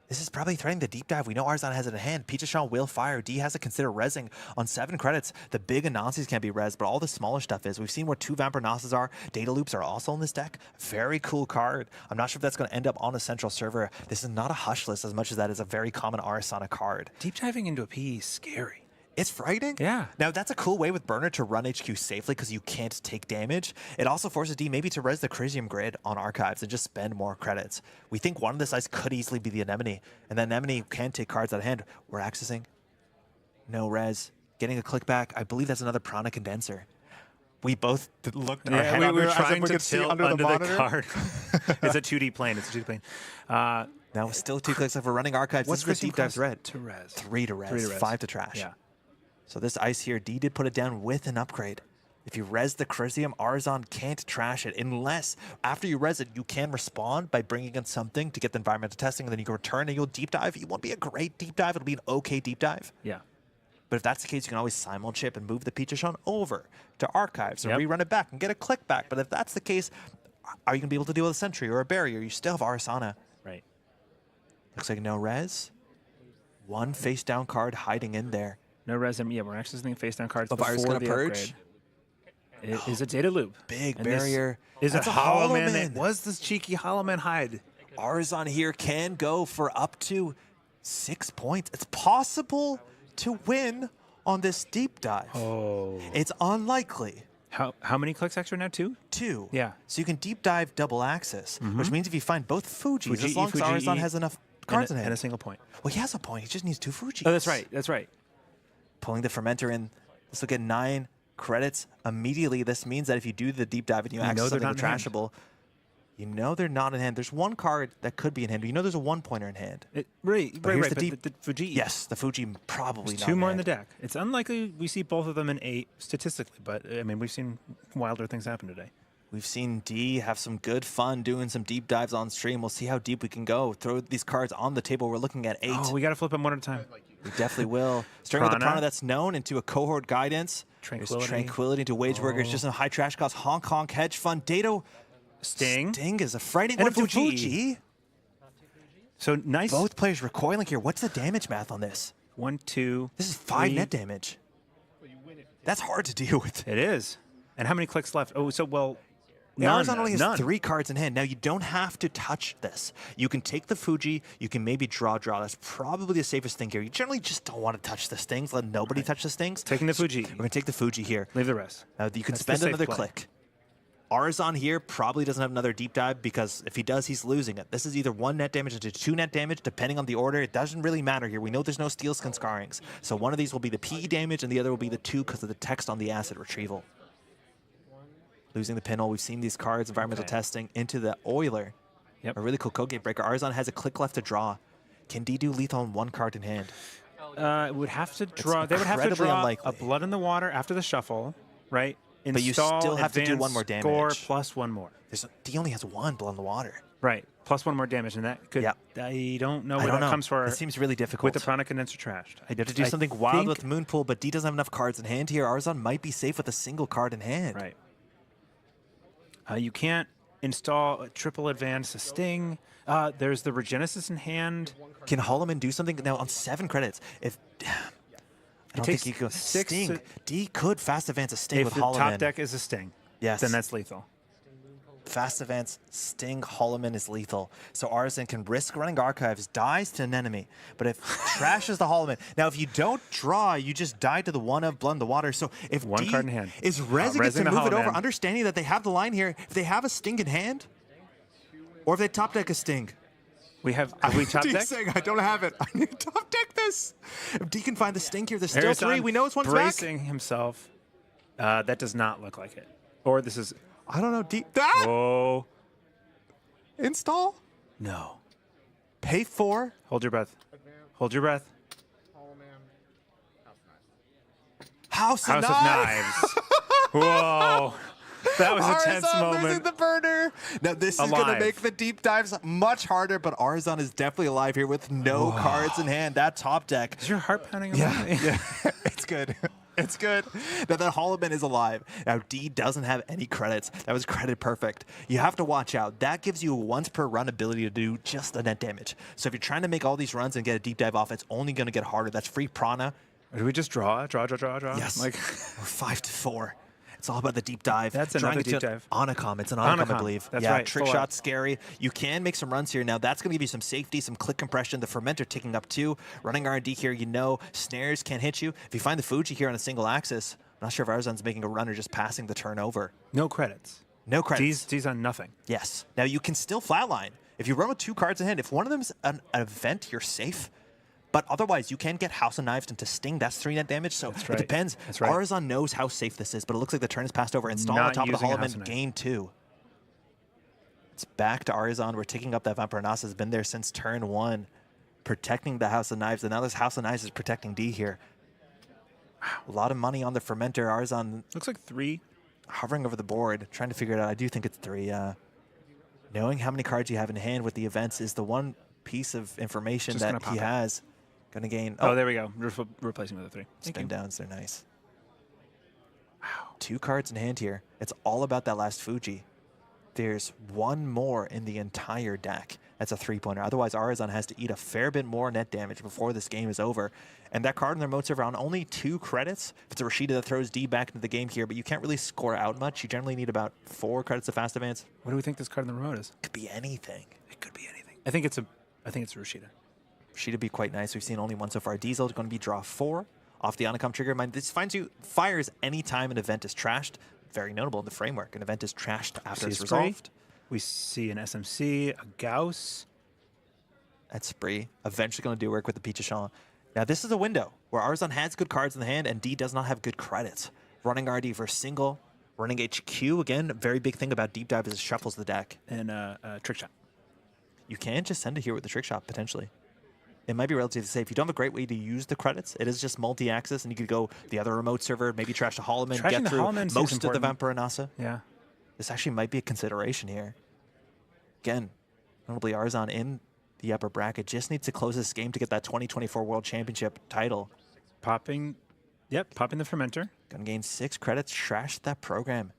This is probably threatening the deep dive. We know Aruzan has it in hand. Pichashon will fire. D has to consider rezzing on 7 credits. The big Anansis can't be rezzed, but all the smaller stuff is. We've seen where 2 Vampirnasas are. Data Loops are also in this deck. Very cool card. I'm not sure if that's going to end up on a central server. This is not a hush list as much as that is a very common Arisanna card.
Deep diving into a P is scary.
It's frightening.
Yeah.
Now, that's a cool way with Burner to run HQ safely because you can't take damage. It also forces D maybe to res the Crisium grid on Archives and just spend more credits. We think one of this ice could easily be the Anemone, and the Anemone can take cards out of hand. We're accessing. No res. Getting a click back. I believe that's another Prana Condenser. We both looked at our head
we were
as
trying
if we
to
could see
tilt
under the monitor.
card. It's a 2D plane. It's a 2D plane.
Now, still 2 clicks left for running Archives.
What's
this is the deep dives red.
To res.
3 to res.
3 to res.
5 to trash.
Yeah.
So this ice here, D did put it down with an upgrade. If you res the Crisium, Aruzan can't trash it unless after you res it, you can respond by bringing in something to get the environmental testing, and then you can return and you'll deep dive. It won't be a great deep dive. It'll be an okay deep dive.
Yeah.
But if that's the case, you can always simul chip and move the Pichashon over to Archives or rerun it back and get a click back. But if that's the case, are you going to be able to deal with a Sentry or a Barrier? You still have Arisanna.
Right.
Looks like no res. 1 face down card hiding in there.
No res. Yeah, we're accessing face down cards
But
before
Fire's going
the
to purge.
Upgrade. It is a data loop.
Big
And
barrier.
Is
That's
a
a
hollow
Hollow
man.
Man.
That was this cheeky hollow man hide.
Aruzan here can go for up to 6 points. It's possible to win on this deep dive.
Oh.
It's unlikely.
How many clicks extra now? 2?
2.
Yeah.
So you can deep dive double access, which means if you find both Fujis,
Fuji
as long
E,
as
Fuji
Aruzan
E,
has enough cards in
and
hand.
a single point.
Well, he has a point. He just needs 2 Fujis.
Oh, that's right. That's right.
Pulling the Fermenter in. This will get 9 credits immediately. This means that if you do the deep dive and you access
they're
something
not in hand.
trashable, you know they're not in hand. There's 1 card that could be in hand, but you know there's a 1-pointer in hand.
Right.
here's the
But
deep-
the Fuji.
Yes, the Fuji probably
There's
not
2 more in
hand.
the deck. It's unlikely we see both of them in 8 statistically, but I mean, we've seen wilder things happen today.
We've seen D have some good fun doing some deep dives on stream. We'll see how deep we can go. Throw these cards on the table. We're looking at 8.
Oh, we got to flip them one at a time.
We definitely will. Starting with the
Prana.
Prana that's known into a cohort guidance.
Tranquility.
There's Tranquility into Wage Workers. Just a high trash cost. Hong Kong hedge fund. Dato.
Sting.
Sting is a frightening
And
one
a
to
Fuji.
Fuji.
So nice.
Both players recoiling here. What's the damage math on this?
1, 2.
This is 5
3.
net damage. That's hard to deal with.
It is. And how many clicks left? Oh, so well.
Aruzan
None.
only has
None.
3 cards in hand. Now, you don't have to touch this. You can take the Fuji. You can maybe draw. That's probably the safest thing here. You generally just don't want to touch the Stings. Let nobody touch the Stings.
Taking the Fuji.
We're going to take the Fuji here.
Leave the rest.
You can
That's the
spend
safe
another
play.
click. Aruzan here probably doesn't have another deep dive because if he does, he's losing it. This is either 1 net damage into 2 net damage, depending on the order. It doesn't really matter here. We know there's no steel skin scarrings. So one of these will be the PE damage and the other will be the 2 because of the text on the asset retrieval. Losing the pinhole. We've seen these cards, environmental testing, into the Oiler.
Yep.
A really cool code gate breaker. Aruzan has a click left to draw. Can D do lethal on one card in hand?
Would have to draw. They would have to
incredibly
draw
unlikely.
a Blood in the Water after the shuffle, right?
But you still have to do one more
advance, Score
damage.
plus one more.
D only has one blood in the water.
Right. Plus one more damage, and that could.
Yep.
I don't know
I
where
don't
that
know.
comes for.
It seems really difficult.
With the Prana Condenser trashed.
You have to do something wild with Moonpool, but D doesn't have enough cards in hand here. Aruzan might be safe with a single card in hand.
Right. You can't install a triple advance, a Sting. There's the Regenesis in hand.
Can Holloman do something now on 7 credits? If I don't think he goes
6
Sting. D could fast advance a Sting
If
with
the
Holloman.
top deck is a Sting,
Yes.
then that's lethal.
Fast advance, Sting, Holloman is lethal. So Aruzan can risk running Archives, dies to an enemy. But if trashes the Holloman. Now, if you don't draw, you just die to the one of Blood in the Water. So if
One
D
card in hand.
is rezzing it
rezzing
to
the
move it over,
Holloman.
understanding that they have the line here, if they have a Sting in hand, or if they top deck a Sting.
We have we top
D's
deck.
saying, I don't have it. I need to top deck this. If D can find the Sting here, there's still 3. We know it's one's back.
bracing himself. That does not look like it. Or this is.
I don't know. D. That!
Oh.
Install?
No.
Pay 4.
Hold your breath. Hold your breath.
House
House
of
of
Knives.
Knives. Whoa. That was a tense
Aruzan
moment.
losing the burner. Now this is going to
Alive.
make the deep dives much harder, but Aruzan is definitely alive here with no cards in hand. That top deck.
Is your heart pounding?
Yeah, it's good. It's good. Now that Holloman is alive. Now D doesn't have any credits. That was credit perfect. You have to watch out. That gives you a once per run ability to do just the net damage. So if you're trying to make all these runs and get a deep dive off, it's only going to get harder. That's free prana.
Or do we just draw? Draw?
Yes.
Like
We're 5 to 4. It's all about the deep dive.
That's
Trying
another
to
deep
get
dive.
Onacom. It's an Onacom, I
Onacom.
believe.
That's
yeah,
right.
trick
Full
shot, scary. You can make some runs here. Now, that's going to give you some safety, some click compression. The Fermenter ticking up too. Running R&D here, you know, snares can't hit you. If you find the Fuji here on a single axis, I'm not sure if Aruzan's making a run or just passing the turn over.
no credits.
No credits.
D's on nothing.
Yes. Now, you can still flatline. If you run with 2 cards in hand, if one of them's an event, you're safe. But otherwise, you can get House of Knives into Sting. That's 3 net damage, so
That's
it
right.
depends.
That's right.
Aruzan knows how safe this is, but it looks like the turn is passed over. Install on
Not
top of the
using a House of
Holloman,
Knives.
gain 2. It's back to Aruzan. We're ticking up that Vampire Nasa has been there since turn 1, protecting the House of Knives. And now this House of Knives is protecting D here. A lot of money on the Fermenter. Aruzan
Looks like 3.
hovering over the board, trying to figure it out. I do think it's 3. Knowing how many cards you have in hand with the events is the one piece of information
Just gonna
that
pop
he
it.
has. Gonna gain.
Oh, there we go. Replacing with a 3. Thank
Spin
you.
downs, they're nice. Wow. 2 cards in hand here. It's all about that last Fuji. There's 1 more in the entire deck. That's a 3-pointer. Otherwise, Aruzan has to eat a fair bit more net damage before this game is over. And that card in the remote server on only 2 credits. If it's a Rashida that throws D back into the game here, but you can't really score out much. You generally need about 4 credits of fast advance.
What do we think this card in the remote is?
Could be anything.
It could be anything. I think it's Rashida.
Rashida be quite nice. We've seen only 1 so far. Diesel is going to be draw 4 off the Onacom trigger. Mind, this fires anytime an event is trashed. Very notable in the framework. An event is trashed after it's resolved.
We see an SMC, a Gauss.
That's Spree. Eventually going to do work with the Pichachon. Now, this is a window where Aruzan has good cards in the hand and D does not have good credits. Running RD for single, running HQ. Again, a very big thing about Deep Dive is it shuffles the deck.
And Trick Shot.
You can just send it here with the Trick Shot, potentially. It might be relatively safe. You don't have a great way to use the credits. It is just multi-axis, and you could go the other remote server, maybe trash the Holloman,
Trashing
get
the
through
Holloman seems
most of the
important.
Vampire Nasa.
Yeah.
This actually might be a consideration here. Again, notably Aruzan in the upper bracket just needs to close this game to get that 2024 World Championship title.
Popping the Fermenter.
Gonna gain 6 credits, trash that program.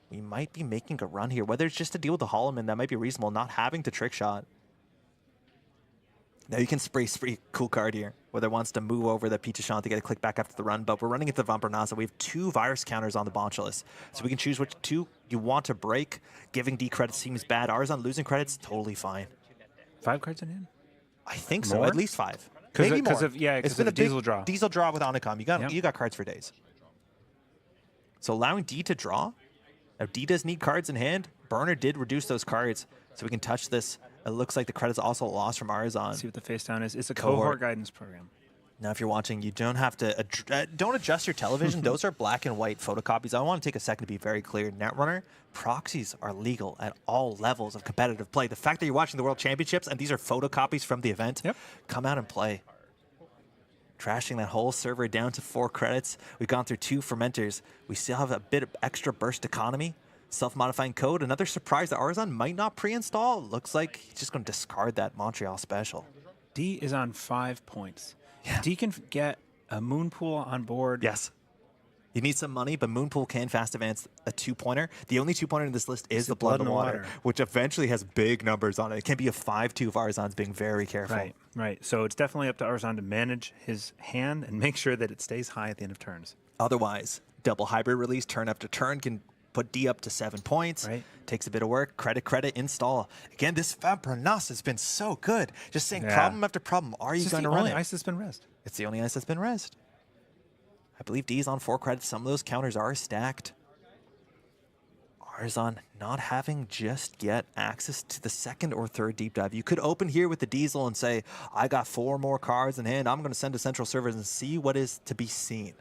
We might be making a run here. Whether it's just to deal with the Holloman, that might be reasonable, not having to Trick Shot. Now you can spree cool card here. Whether it wants to move over the Pichachon to get a click back after the run, but we're running into the Vampire Nasa. We have 2 virus counters on the Bonchelus. So we can choose which 2 you want to break. Giving D credits seems bad. Aruzan losing credits, totally fine.
5 cards in hand?
I think so,
More?
at least 5.
'Cause
Maybe
of- 'cause
more.
of- yeah, 'cause
It's
of
been
the
a big
diesel draw.
Diesel draw with Onacom.
Yep.
You got cards for days. So allowing D to draw. Now D does need cards in hand. Burner did reduce those cards, so we can touch this. It looks like the credits also lost from Aruzan.
See what the face down is. It's a
Cohort.
cohort guidance program.
Now, if you're watching, you don't have to don't adjust your television. Those are black and white photocopies. I want to take a second to be very clear. Netrunner, proxies are legal at all levels of competitive play. The fact that you're watching the World Championships and these are photocopies from the event, come out and play. Trashing that whole server down to 4 credits. We've gone through 2 fermenters. We still have a bit of extra burst economy. Self-modifying code. Another surprise that Aruzan might not pre-install. Looks like he's just going to discard that Montreal special.
D is on 5 points.
Yeah.
D can get a Moonpool on board.
Yes. You need some money, but Moonpool can fast advance a 2-pointer. The only 2-pointer in this list is the Blood and Water, which eventually has big numbers on it. It can be a 5-2 if Aruzan's being very careful.
Right, right. So it's definitely up to Aruzan to manage his hand and make sure that it stays high at the end of turns.
Otherwise, double hybrid release, turn after turn, can put D up to 7 points.
Right.
Takes a bit of work. Credit, install. Again, this Vampirnas has been so good. Just saying problem after problem. Are you going to run it?
It's the only ice that's been rezzed.
It's the only ice that's been rezzed. I believe D's on 4 credits. Some of those counters are stacked. Aruzan not having just yet access to the 2nd or 3rd deep dive. You could open here with the Diesel and say, I got 4 more cards in hand. I'm going to send to central servers and see what is to be seen.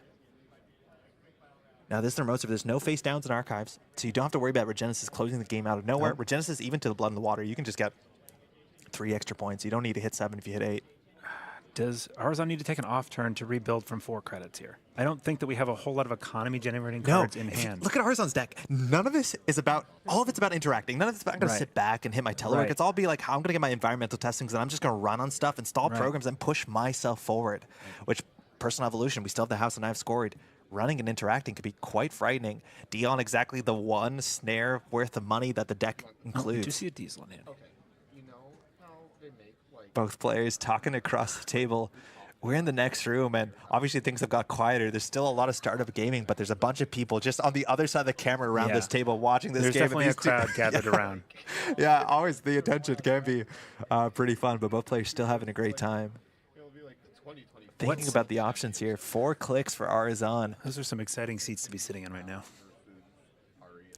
Now, this is the remote server. There's no face downs in archives, so you don't have to worry about Regenesis closing the game out of nowhere. Regenesis, even to the Blood and the Water, you can just get 3 extra points. You don't need to hit 7 if you hit 8.
Does Aruzan need to take an off turn to rebuild from 4 credits here? I don't think that we have a whole lot of economy generating cards in hand.
Look at Aruzan's deck. None of this is about, all of it's about interacting. None of it's about, I'm going to sit back and hit my telework. It's all be like, how I'm going to get my environmental testings and I'm just going to run on stuff, install programs, and push myself forward. Which, personal evolution, we still have the House of Knives scored. Running and interacting could be quite frightening. D on exactly the 1 snare worth of money that the deck includes.
Do you see a Diesel in hand?
Both players talking across the table. We're in the next room, and obviously things have got quieter. There's still a lot of startup gaming, but there's a bunch of people just on the other side of the camera around this table watching this game.
There's definitely a crowd gathered around.
Yeah, always the attention can be pretty fun, but both players still having a great time. Thinking about the options here. 4 clicks for Aruzan.
Those are some exciting seats to be sitting in right now.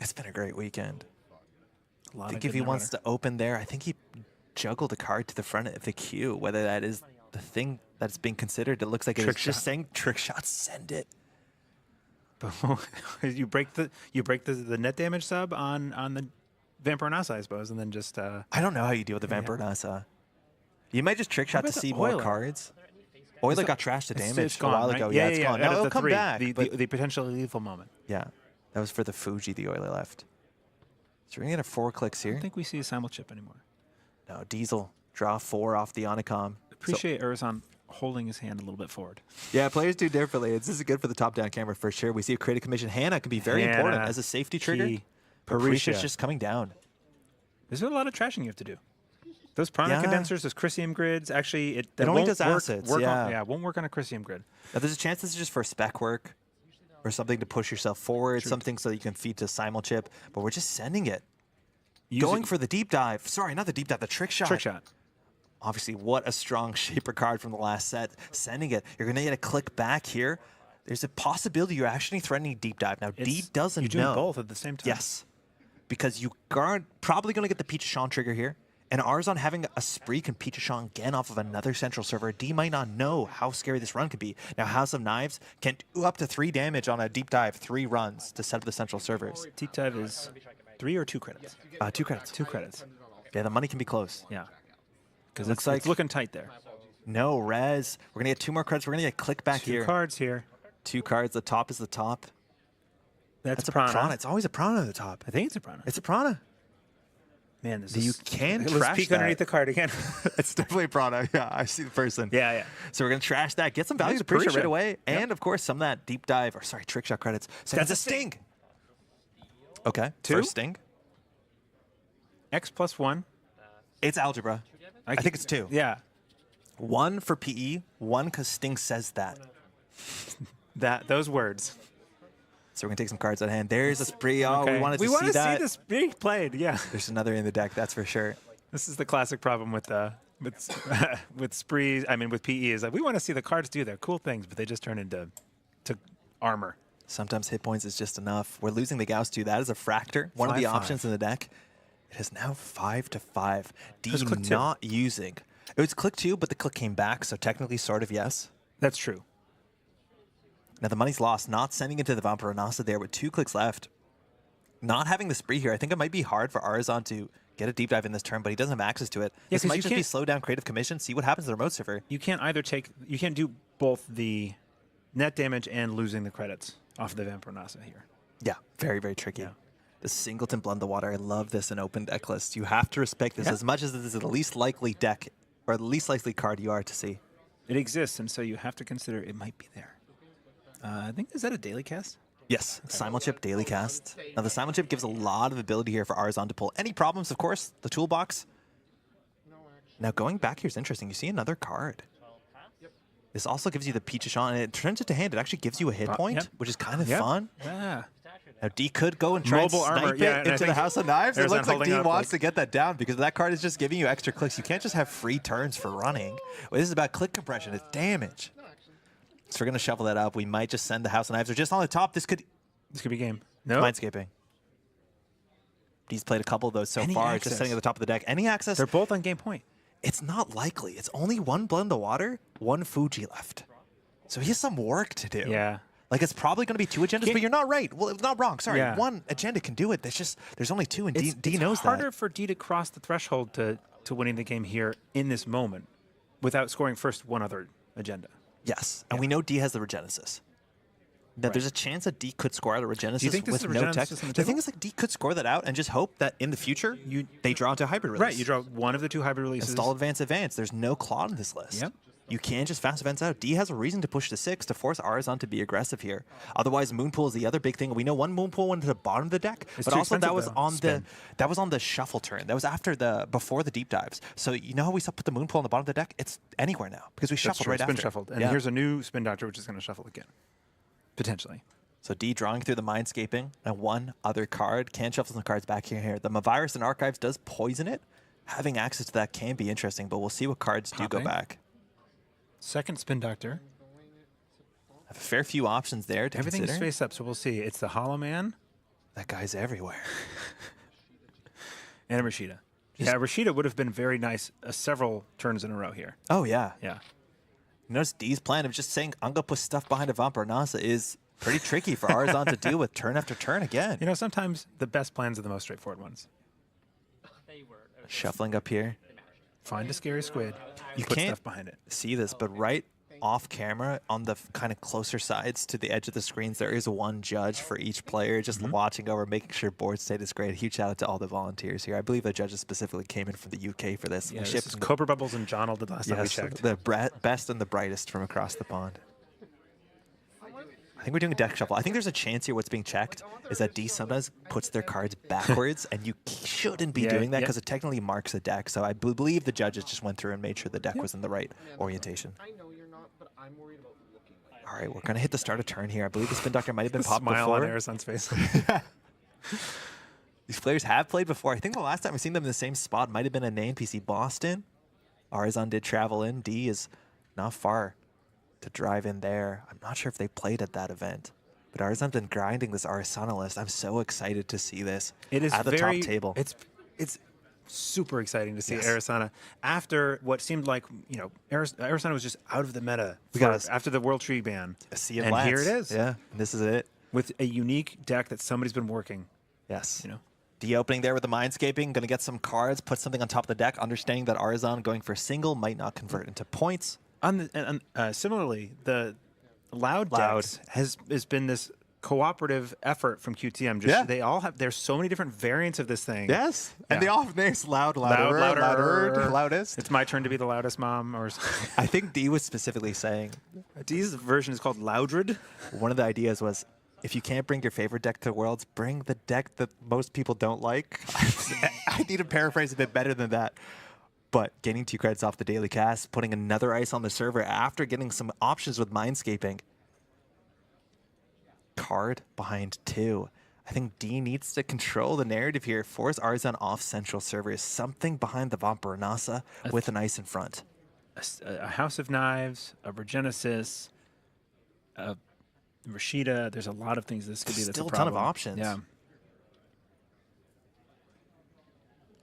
It's been a great weekend.
I
think if he wants to open there, I think he juggled a card to the front of the queue. Whether that is the thing that's being considered, it looks like it's just saying trick shot, send it.
you break the net damage sub on the Vampirnas, I suppose, and then just
I don't know how you deal with the Vampirnas. You might just trick shot to see more cards. Oiler got trashed to damage a while ago.
Yeah,
it's gone. No, it'll come back.
The potentially lethal moment.
Yeah, that was for the Fuji the Oiler left. So we're going to get a 4 clicks here.
I don't think we see a simul chip anymore.
No, Diesel, draw 4 off the Onicom.
Appreciate Aruzan holding his hand a little bit forward.
Yeah, players do differently. This is good for the top-down camera for sure. We see a creative commission. Hannah can be very important as a safety trigger. Parisha's just coming down.
There's a lot of trashing you have to do. Those prana condensers, those Chrysium grids, actually, it
only does assets.
It won't work on a Chrysium grid.
Now, there's a chance this is just for spec work or something to push yourself forward, something so that you can feed to simul chip, but we're just sending it. Going for the deep dive. Sorry, not the deep dive, the trick shot.
Trick shot.
Obviously, what a strong shaper card from the last set. Sending it. You're going to get a click back here. There's a possibility you're actually threatening deep dive. Now, D doesn't know.
You're doing both at the same time.
Yes. Because you are probably going to get the Pichashon trigger here. And Aruzan having a spree can Pichashon again off of another central server. D might not know how scary this run could be. Now, House of Knives can do up to 3 damage on a deep dive, 3 runs to set up the central servers.
Deep dive is 3 or 2 credits?
2 credits.
2 credits.
Yeah, the money can be close.
Yeah. Because it's looking tight there.
No, res. We're going to get 2 more credits. We're going to get click back here.
2 cards here.
2 cards. The top is the top.
That's
a prana. It's always a prana at the top.
I think it's a prana.
It's a prana.
Man,
you can trash
Let's peek underneath the card again.
It's definitely a prana. Yeah, I see the person.
Yeah.
So we're going to trash that. Get some value to Parisha right away. And, of course, some of that deep dive, or sorry, trick shot credits. So that's a sting. Okay, 2. First sting.
X plus 1.
It's algebra. I think it's 2.
Yeah.
1 for PE, 1 because Sting says that.
Those words.
So we're going to take some cards at hand. There's a spree. Oh, we wanted to see that.
We want to see the spree played, yeah.
There's another in the deck, that's for sure.
This is the classic problem with sprees. I mean, with PE is like we want to see the cards do their cool things, but they just turn into armor.
Sometimes hit points is just enough. We're losing the Gauss too. That is a Fractor, one of the options in the deck. It is now 5-5. D not using. It was click 2, but the click came back, so technically sort of yes.
That's true.
Now the money's lost, not sending it to the Vampiranaza there with 2 clicks left. Not having the spree here, I think it might be hard for Aruzan to get a deep dive in this turn, but he doesn't have access to it.
Yeah,
this might just be slow down creative commission, see what happens to the remote server.
You can't either you can't do both the net damage and losing the credits off of the Vampiranaza here.
Yeah, very, very tricky.
Yeah.
The Singleton Blend the Water, I love this in open deck lists. You have to respect this as much as this is the least likely deck, or the least likely card you are to see.
It exists, and so you have to consider it might be there. I think, is that a daily cast?
Yes, Simulchip daily cast. Now the Simulchip gives a lot of ability here for Aruzan to pull any problems, of course, the toolbox. Now going back here is interesting. You see another card. This also gives you the Peachishon, and it turns it to hand. It actually gives you a hit point, which is kind of fun.
Yeah.
Now D could go and try and snipe it into the House of Knives. It looks like D wants to get that down because that card is just giving you extra clicks. You can't just have free turns for running. Well, this is about click compression. It's damage. So we're going to shuffle that up. We might just send the House of Knives. They're just on the top. This could
be game. No.
Mindscaping. D's played a couple of those so far. Just sitting at the top of the deck. Any access?
They're both on game point.
It's not likely. It's only 1 Blend the Water, 1 Fuji left. So he has some work to do.
Yeah.
Like, it's probably going to be 2 agendas, but you're not right. Well, not wrong. Sorry.
Yeah.
1 agenda can do it. There's only 2, and D knows that.
It's harder for D to cross the threshold to winning the game here in this moment without scoring first 1 other agenda.
Yes, and we know D has the Regenesis. Now, there's a chance that D could score out a Regenesis with no tech. The thing is, like, D could score that out and just hope that in the future they draw into a hybrid release.
Right, you draw one of the 2 hybrid releases.
Install Advance. There's no claw in this list.
Yep.
You can just fast events out. D has a reason to push to 6 to force Aruzan to be aggressive here. Otherwise, Moonpool is the other big thing. We know 1 Moonpool went to the bottom of the deck, but also that was on the shuffle turn. That was before the deep dives. So you know how we put the Moonpool on the bottom of the deck? It's anywhere now because we shuffled right after.
It's been shuffled, and here's a new Spin Doctor which is going to shuffle again, potentially.
So D drawing through the Mindscaping, and 1 other card. Can shuffle some cards back here and here. The Mavirus and Archives does poison it. Having access to that can be interesting, but we'll see what cards do go back.
Second Spin Doctor.
Have a fair few options there to
Everything's
consider.
face up, so we'll see. It's the Hollow Man.
That guy's everywhere.
And a Rashida. Yeah, Rashida would have been very nice several turns in a row here.
Oh, yeah.
Yeah.
You notice D's plan of just saying, I'm going to put stuff behind a Vampiranaza is pretty tricky for Aruzan to deal with turn after turn again.
You know, sometimes the best plans are the most straightforward ones.
Shuffling up here.
Find a scary squid.
You
put
can't
stuff behind it.
see this, but right off camera on the kind of closer sides to the edge of the screens, there is 1 judge for each player just watching over, making sure board state is great. Huge shout out to all the volunteers here. I believe the judges specifically came in from the UK for this.
Yeah, this is Cobra Bubbles and John did last time we checked.
The best and the brightest from across the pond. I think we're doing a deck shuffle. I think there's a chance here what's being checked is that D sometimes puts their cards backwards, and you shouldn't be doing that because it technically marks a deck. So I believe the judges just went through and made sure the deck was in the right orientation. All right, we're going to hit the start of turn here. I believe the Spin Doctor might have been popped before.
Smile on Arisanna's face.
These players have played before. I think the last time we've seen them in the same spot might have been a NPC Boston. Aruzan did travel in. D is not far to drive in there. I'm not sure if they played at that event, but Aruzan's been grinding this Arisanna list. I'm so excited to see this at the top table.
It's super exciting to see Arisanna after what seemed like, you know, Arisanna was just out of the meta after the World Tree ban.
And
here it is.
Yeah, this is it.
With a unique deck that somebody's been working.
Yes.
You know.
D opening there with the Mindscaping, going to get some cards, put something on top of the deck, understanding that Aruzan going for a single might not convert into points.
Similarly, the Loud decks has been this cooperative effort from QTM. They all have. There's so many different variants of this thing.
Yes, and they all have names: louder, loudest.
It's my turn to be the loudest, mom. Or
I think D was specifically saying
D's version is called Loudred.
One of the ideas was, if you can't bring your favorite deck to Worlds, bring the deck that most people don't like. I need to paraphrase a bit better than that. But getting 2 credits off the daily cast, putting another ice on the server after getting some options with Mindscaping. Card behind 2. I think D needs to control the narrative here. Force Aruzan off central servers. Something behind the Vampiranaza with an ice in front.
A House of Knives, a Regenesis, a Rashida. There's a lot of things this could be.
Still a ton of options.
Yeah.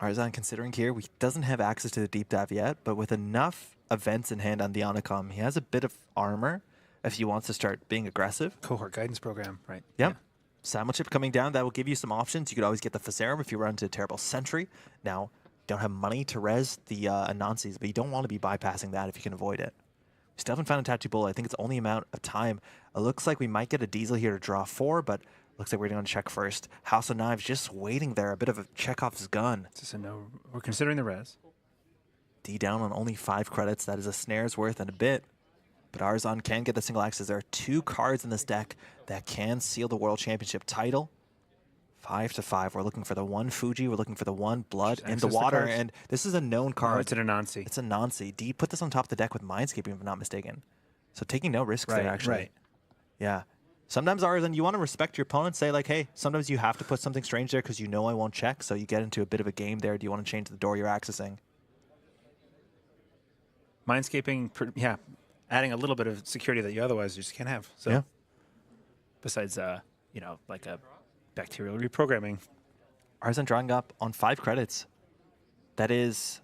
Aruzan considering here, he doesn't have access to the deep dive yet, but with enough events in hand on the Onicom. He has a bit of armor if he wants to start being aggressive.
Cohort guidance program, right?
Yep. Simul chip coming down, that will give you some options. You could always get the Phaserum if you run into a terrible Sentry. Now, don't have money to res the Anansi's, but you don't want to be bypassing that if you can avoid it. We still haven't found a Tattoo Bull. I think it's only a amount of time. It looks like we might get a Diesel here to draw 4, but looks like we're going to check first. House of Knives just waiting there. A bit of a Chekhov's gun.
Just a no. We're considering the res.
D down on only 5 credits. That is a snare's worth and a bit. But Aruzan can get the single access. There are 2 cards in this deck that can seal the World Championship title. 5 to 5. We're looking for the 1 Fuji. We're looking for the 1 Blood in the water. And this is a known card.
Oh, it's an Anansi.
It's a Anansi. D put this on top of the deck with Mindscaping, if I'm not mistaken. So taking no risks there, actually.
Right.
Yeah. Sometimes, Aruzan, you want to respect your opponent. Say, like, hey, sometimes you have to put something strange there because you know I won't check. So you get into a bit of a game there. Do you want to change the door you're accessing?
Mindscaping, yeah, adding a little bit of security that you otherwise just can't have. So,
yeah.
Besides, you know, like a bacterial reprogramming.
Aruzan drawing up on 5 credits. That is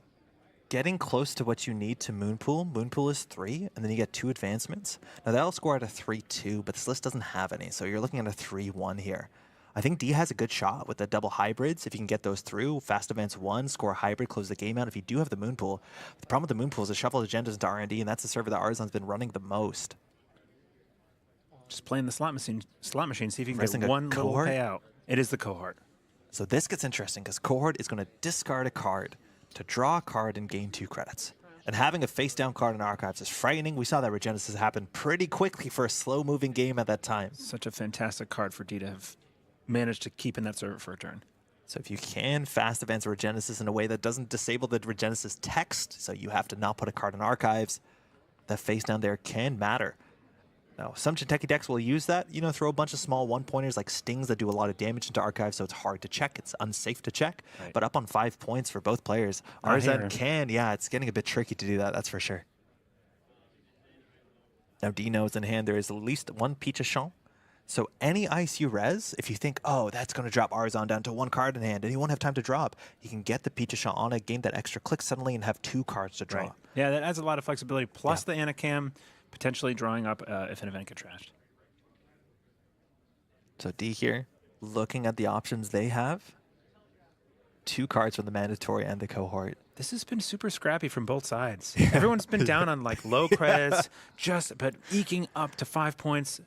getting close to what you need to Moonpool. Moonpool is 3, and then you get 2 advancements. Now, that'll score at a 3-2, but this list doesn't have any, so you're looking at a 3-1 here. I think D has a good shot with the double hybrids. If you can get those through, fast advance 1, score a hybrid, close the game out. If you do have the Moonpool, the problem with the Moonpool is it shuffles agendas into R&D, and that's the server that Aruzan's been running the most.
Just playing the slot machine, see if you can
Raising
get
a
one little
cohort?
payout. It is the cohort.
So this gets interesting because Cohort is going to discard a card to draw a card and gain 2 credits. And having a face-down card in Archives is frightening. We saw that Regenesis happen pretty quickly for a slow-moving game at that time.
Such a fantastic card for D to have managed to keep in that server for a turn.
So if you can fast advance Regenesis in a way that doesn't disable the Regenesis text, so you have to not put a card in Archives, that face-down there can matter. Now, some Jinteki decks will use that, you know, throw a bunch of small 1-pointers like Stings that do a lot of damage into Archives, so it's hard to check. It's unsafe to check.
Right.
But up on 5 points for both players, Aruzan can, yeah, it's getting a bit tricky to do that, that's for sure. Now, D knows in hand there is at least 1 Pichachon. So any ICU res, if you think, oh, that's going to drop Aruzan down to 1 card in hand, and he won't have time to drop, you can get the Pichachon on it, gain that extra click suddenly, and have 2 cards to draw.
Right. Yeah, that adds a lot of flexibility. Plus the Anacam, potentially drawing up if an event gets trashed.
So D here, looking at the options they have, 2 cards from the mandatory and the cohort.
This has been super scrappy from both sides. Everyone's been down on like low credits, but eking up to 5 points.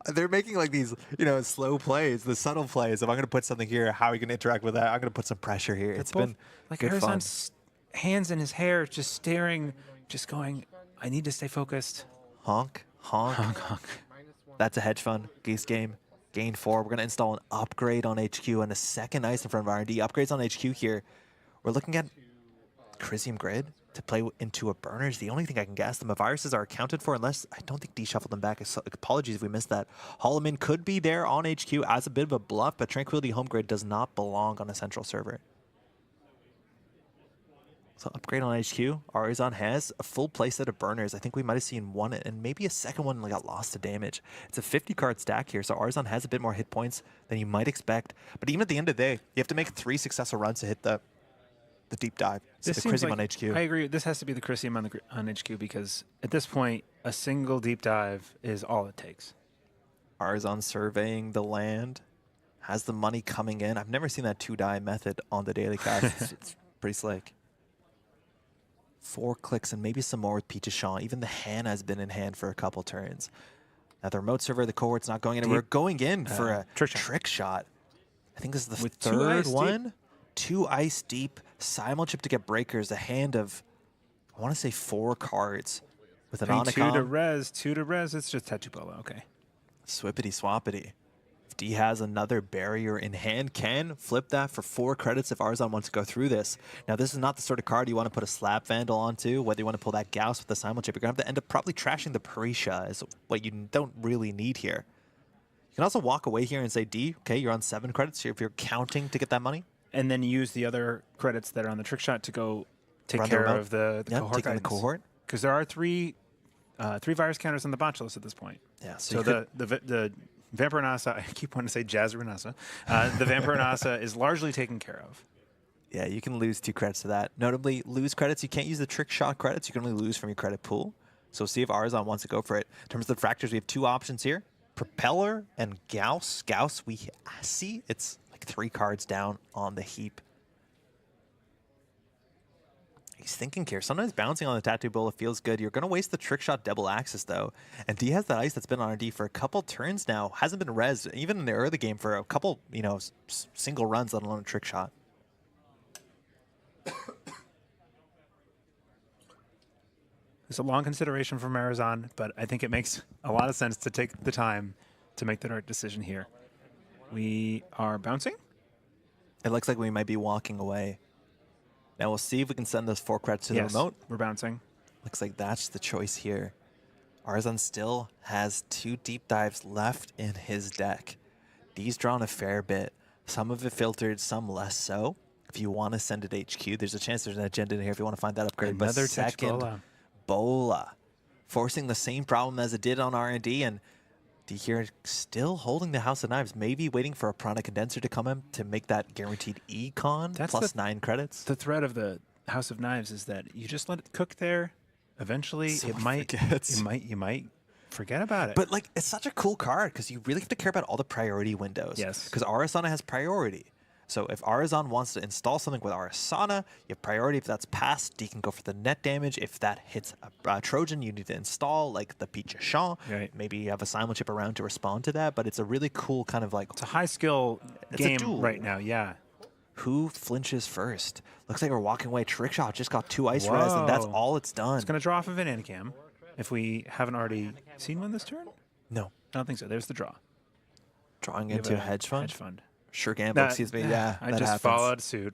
They're making like these, you know, slow plays, the subtle plays. If I'm going to put something here, how are you going to interact with that? I'm going to put some pressure here. It's been
like
good fun.
Arizon's hands in his hair, just staring, just going, I need to stay focused.
Honk, honk.
Honk, honk.
That's a hedge fund. Geese game. Gain 4. We're going to install an upgrade on HQ and a second ice in front of R&D. Upgrades on HQ here. We're looking at Crisium Grid to play into a burner is the only thing I can guess. The viruses are accounted for unless I don't think D shuffled them back. Apologies if we missed that. Holloman could be there on HQ as a bit of a bluff, but Tranquility Home Grid does not belong on a central server. So upgrade on HQ. Aruzan has a full playset of burners. I think we might have seen 1 and maybe a second one got lost to damage. It's a 50-card stack here, so Aruzan has a bit more hit points than you might expect. But even at the end of the day, you have to make 3 successful runs to hit the deep dive. So the Crisium
like,
on HQ.
I agree. This has to be the Crisium on HQ because at this point, a single deep dive is all it takes.
Aruzan surveying the land. Has the money coming in. I've never seen that 2-die method on the daily cast. It's pretty slick. 4 clicks and maybe some more with Pichachon. Even the hand has been in hand for a couple turns. Now the remote server, the cohort's not going anywhere. Going in for a trick shot. I think this is the third one. 2 ice deep. Simul chip to get breakers. A hand of, I want to say 4 cards with an Onicom.
2 to res. It's just Tattoo Bolo. Okay.
Swippity swappity. If D has another barrier in hand, can flip that for 4 credits if Aruzan wants to go through this. Now, this is not the sort of card you want to put a Slap Vandal onto, whether you want to pull that Gauss with the Simul chip. You're going to have to end up probably trashing the Parisha, is what you don't really need here. You can also walk away here and say, D, okay, you're on 7 credits here if you're counting to get that money.
And then use the other credits that are on the trick shot to go take care of the cohort guidance.
The cohort.
Because there are 3 virus counters on the Botulus at this point.
Yeah.
So the Vampire Nasa, I keep wanting to say Jazz Renasa, the Vampire Nasa is largely taken care of.
Yeah, you can lose 2 credits to that. Notably, lose credits, you can't use the trick shot credits. You can only lose from your credit pool. So see if Aruzan wants to go for it. In terms of the fractures, we have 2 options here. Propeller and Gauss. Gauss, we see it's like 3 cards down on the heap. He's thinking here. Sometimes bouncing on the Tattoo Bola feels good. You're going to waste the trick shot double axis, though. And D has that ice that's been on D for a couple turns now. Hasn't been res, even in the early game, for a couple, single runs, let alone a trick shot.
It's a long consideration from Arisanna, but I think it makes a lot of sense to take the time to make the right decision here. We are bouncing.
It looks like we might be walking away. Now we'll see if we can send those 4 credits to the remote.
We're bouncing.
Looks like that's the choice here. Aruzan still has 2 deep dives left in his deck. D's drawn a fair bit. Some of it filtered, some less so. If you want to send it HQ, there's a chance there's an agenda in here if you want to find that upgrade.
Another
but second Bola, forcing the same problem as it did on R&D, and D here still holding the House of Knives, maybe waiting for a Prana Condenser to come in to make that guaranteed econ. That's plus 9 credits.
The threat of the House of Knives is that you just let it cook there. Eventually, you might forget about it.
But like, it's such a cool card because you really have to care about all the priority windows.
Yes.
Because Arisanna has priority. So if Aruzan wants to install something with Arisanna, you have priority. If that's passed, D can go for the net damage. If that hits a Trojan, you need to install like the Picha Champ.
Right.
Maybe you have a Simon chip around to respond to that. But it's a really cool kind of like...
It's a high skill game right now, yeah.
Who flinches first? Looks like we're walking away. Trickshot just got 2 ice res, and that's all it's done.
It's going to draw off of an Anacam. If we haven't already seen one this turn?
No.
I don't think so. There's the draw.
Drawing into a hedge fund?
Hedge fund.
Sure gamble, excuse me. Yeah,
I just followed suit.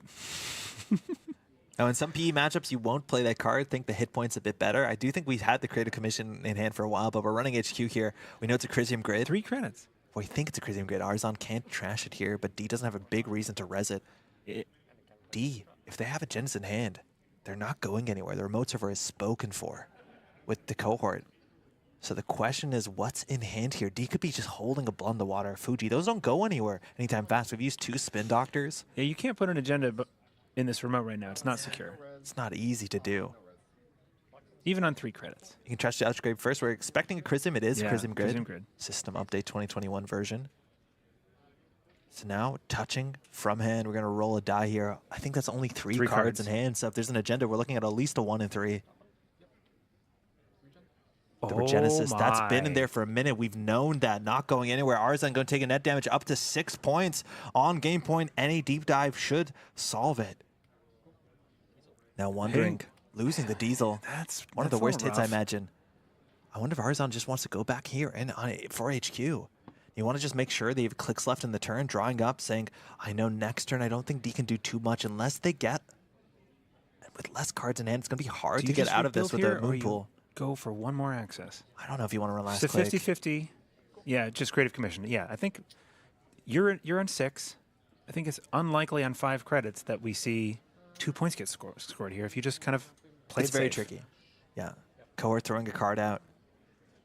Now, in some PE matchups, you won't play that card. Think the hit point's a bit better. I do think we've had the Creative Commission in hand for a while, but we're running HQ here. We know it's a Crisium grid.
3 credits.
We think it's a Crisium grid. Aruzan can't trash it here, but D doesn't have a big reason to res it. D, if they have agendas in hand, they're not going anywhere. The remote server is spoken for with the cohort. So the question is, what's in hand here? D could be just holding a blood in the water. Fuji, those don't go anywhere anytime fast. We've used 2 spin doctors.
Yeah, you can't put an agenda in this remote right now. It's not secure.
It's not easy to do.
Even on 3 credits.
You can trash the upgrade first. We're expecting a Crisium. It is a Crisium grid.
Crisium grid.
System update 2021 version. So now, touching from hand, we're going to roll a die here. I think that's only 3 cards in hand. So if there's an agenda, we're looking at least a 1 and 3. The Regenesis, that's been in there for a minute. We've known that, not going anywhere. Aruzan going to take a net damage up to 6 points on game point. Any deep dive should solve it. Now wondering, losing the Diesel. That's one of the worst hits, I imagine. I wonder if Aruzan just wants to go back here and for HQ. You want to just make sure they have clicks left in the turn, drawing up, saying, I know next turn I don't think D can do too much unless they get, with less cards in hand, it's going to be hard to get out of this with a moon pool.
Go for 1 more access.
I don't know if you want to run last
click. It's a 50-50. Yeah, just Creative Commission. Yeah, I think you're on 6. I think it's unlikely on 5 credits that we see 2 points get scored here if you just kind of play it safe.
It's very tricky. Yeah. Cohort throwing a card out.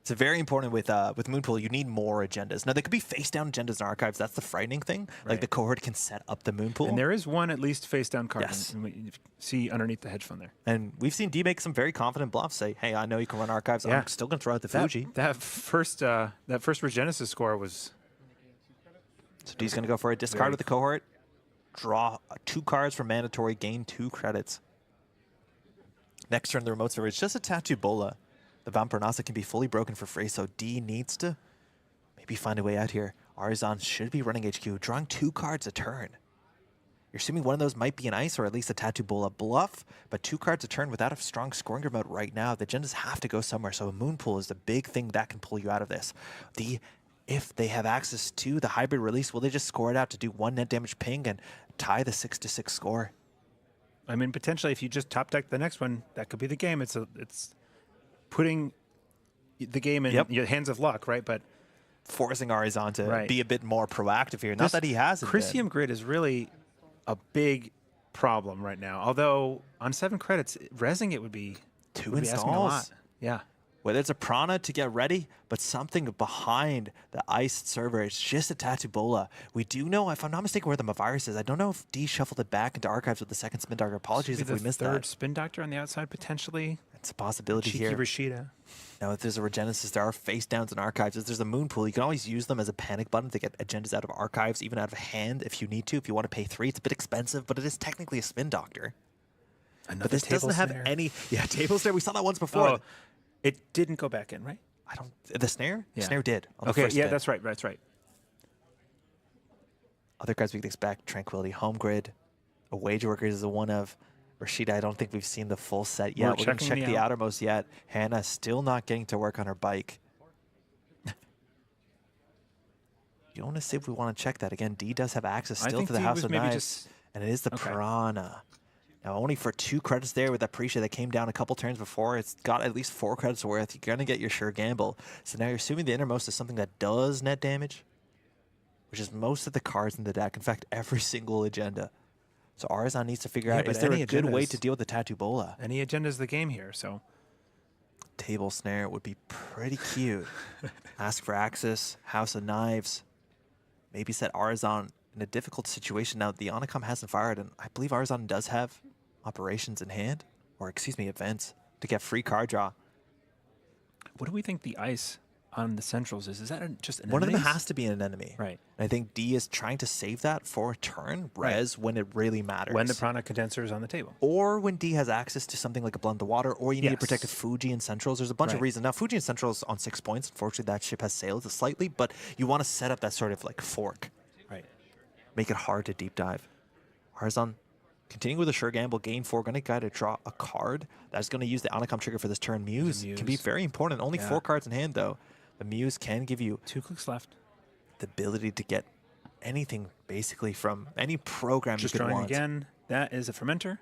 It's very important with Moonpool. You need more agendas. Now, they could be face-down agendas in archives. That's the frightening thing. Right. Like, the cohort can set up the Moonpool.
And there is one at least face-down card.
Yes.
And we see underneath the hedge fund there.
And we've seen D make some very confident bluffs. Say, hey, I know you can run archives. Yeah. I'm still going to throw out the Fuji.
That first Regenesis score was...
So D's going to go for a discard with the cohort. Draw 2 cards for mandatory. Gain 2 credits. Next turn, the remote server. It's just a Tattoo Bola. The Vampirnasa can be fully broken for free, so D needs to maybe find a way out here. Aruzan should be running HQ, drawing 2 cards a turn. You're assuming one of those might be an ice or at least a Tattoo Bola bluff, but 2 cards a turn without a strong scoring remote right now. The agendas have to go somewhere, so a moon pool is the big thing that can pull you out of this. If they have access to the hybrid release, will they just score it out to do 1 net damage ping and tie the 6-6 score?
I mean, potentially, if you just top deck the next one, that could be the game. It's putting the game in your hands of luck, right? But
forcing Aruzan to be a bit more proactive here. Not that he hasn't.
Crisium grid is really a big problem right now. Although on 7 credits, resing it would be
two installs.
Yeah.
Whether it's a Prana to get ready, but something behind the iced server. It's just a Tatubola. We do know, if I'm not mistaken, where the Mavirus is. I don't know if D shuffled it back into archives with the second Spin Doctor. Apologies if we missed that.
Third Spin Doctor on the outside, potentially.
It's a possibility
Cheeky
here.
Rashida.
Now, if there's a Regenesis, there are face downs in archives. If there's a Moon Pool, you can always use them as a panic button to get agendas out of archives, even out of hand if you need to. If you want to pay 3, it's a bit expensive, but it is technically a Spin Doctor.
Another
But this doesn't have
snare.
any. Yeah, table snare. We saw that once before.
Oh, it didn't go back in, right?
I don't. The snare?
Yeah.
The snare did. On the
Okay,
first
yeah,
spin.
that's right. That's right.
Other cards we can expect: Tranquility, Home Grid, a Wage Workers is a one of. Rashida, I don't think we've seen the full set yet. We're going to check the outermost yet. Hannah still not getting to work on her bike. You want to see if we want to check that again? D does have access still to the House of Knives, and it is the Piranha. Now, only for 2 credits there with Aprecia that came down a couple turns before. It's got at least 4 credits worth. You're going to get your sure gamble. So now you're assuming the innermost is something that does net damage, which is most of the cards in the deck. In fact, every single agenda. So Arisanna needs to figure out, is there a good way to deal with the Tatubola?
Any agenda is the game here, so.
Table snare would be pretty cute. Ask for access, House of Knives. Maybe set Arisanna in a difficult situation. Now, the Onicom hasn't fired, and I believe Arisanna does have operations in hand, or excuse me, events, to get free card draw.
What do we think the ice on the centrals is? Is that just an
One of them has to be an enemy.
Right.
And I think D is trying to save that for a turn, res, when it really matters.
When the Prana condenser is on the table.
Or when D has access to something like a Blunt the Water, or you need to protect a Fuji and Centrals. There's a bunch of reasons. Now, Fuji and Centrals on 6 points. Unfortunately, that ship has sailed slightly, but you want to set up that sort of like fork.
Right.
Make it hard to deep dive. Arisanna continuing with a sure gamble, gain 4, going to guide to draw a card. That's going to use the Onicom trigger for this turn. Muse can be very important. Only 4 cards in hand, though. The Muse can give you
2 clicks left.
The ability to get anything, basically, from any program
Just
you could
drawing
want.
again. That is a Fermenter.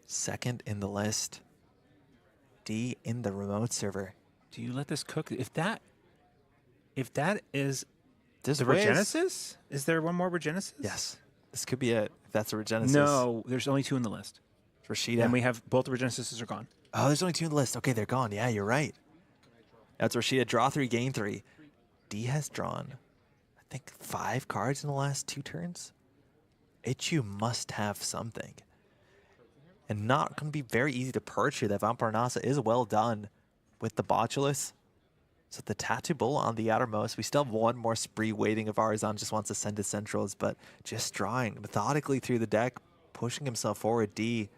Second in the list. D in the remote server.
Do you let this cook? If that is
This
the Regenesis? Is there one more Regenesis?
Yes. This could be it. If that's a Regenesis.
No, there's only 2 in the list.
Rashida.
And we have both the Regenesises are gone.
Oh, there's only 2 in the list. Okay, they're gone. Yeah, you're right. That's Rashida. Draw 3, gain 3. D has drawn, I think, 5 cards in the last 2 turns. HU must have something. And not going to be very easy to purge here. That Vampire is well done with the Botulus. So the Tattoo Bull on the outermost. We still have 1 more spree waiting if Arisanna just wants to send his centrals, but just drawing methodically through the deck, pushing himself forward. D,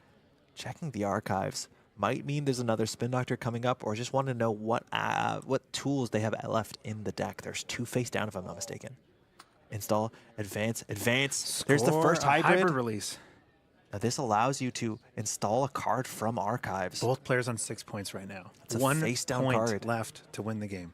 checking the archives. Might mean there's another Spin Doctor coming up, or just want to know what tools they have left in the deck. There's 2 face down, if I'm not mistaken. Install, advance, advance. There's the first hybrid
release.
Now this allows you to install a card from archives.
Both players on 6 points right now.
It's a
1
face down
point
card
left to win the game.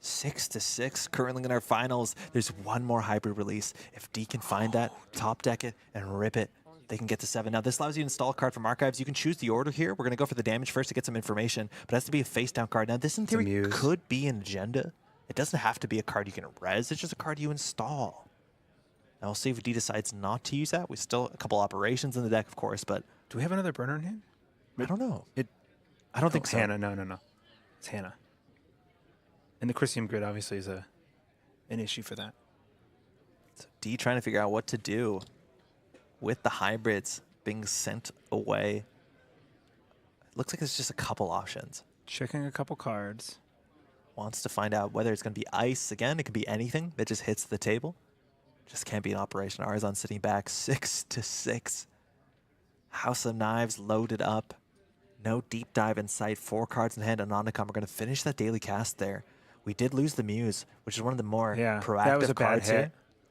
6-6 currently in our finals. There's 1 more hybrid release. If D can find that, top deck it, and rip it, they can get to 7. Now, this allows you to install a card from archives. You can choose the order here. We're going to go for the damage first to get some information, but it has to be a face-down card. Now, this in theory could be an agenda. It doesn't have to be a card you can res. It's just a card you install. Now, we'll see if D decides not to use that. We still a couple operations in the deck, of course, but...
Do we have another burner in hand?
I don't know.
I don't think so. Hannah, no. It's Hannah. And the Chrysium grid obviously is an issue for that.
So D trying to figure out what to do with the hybrids being sent away. It looks like there's just a couple options.
Checking a couple cards.
Wants to find out whether it's going to be ice again. It could be anything that just hits the table. Just can't be an operation. Arisanna sitting back 6-6. House of Knives loaded up. No deep dive in sight. 4 cards in hand. Anonicom. We're going to finish that daily cast there. We did lose the Muse, which is one of the more proactive cards here.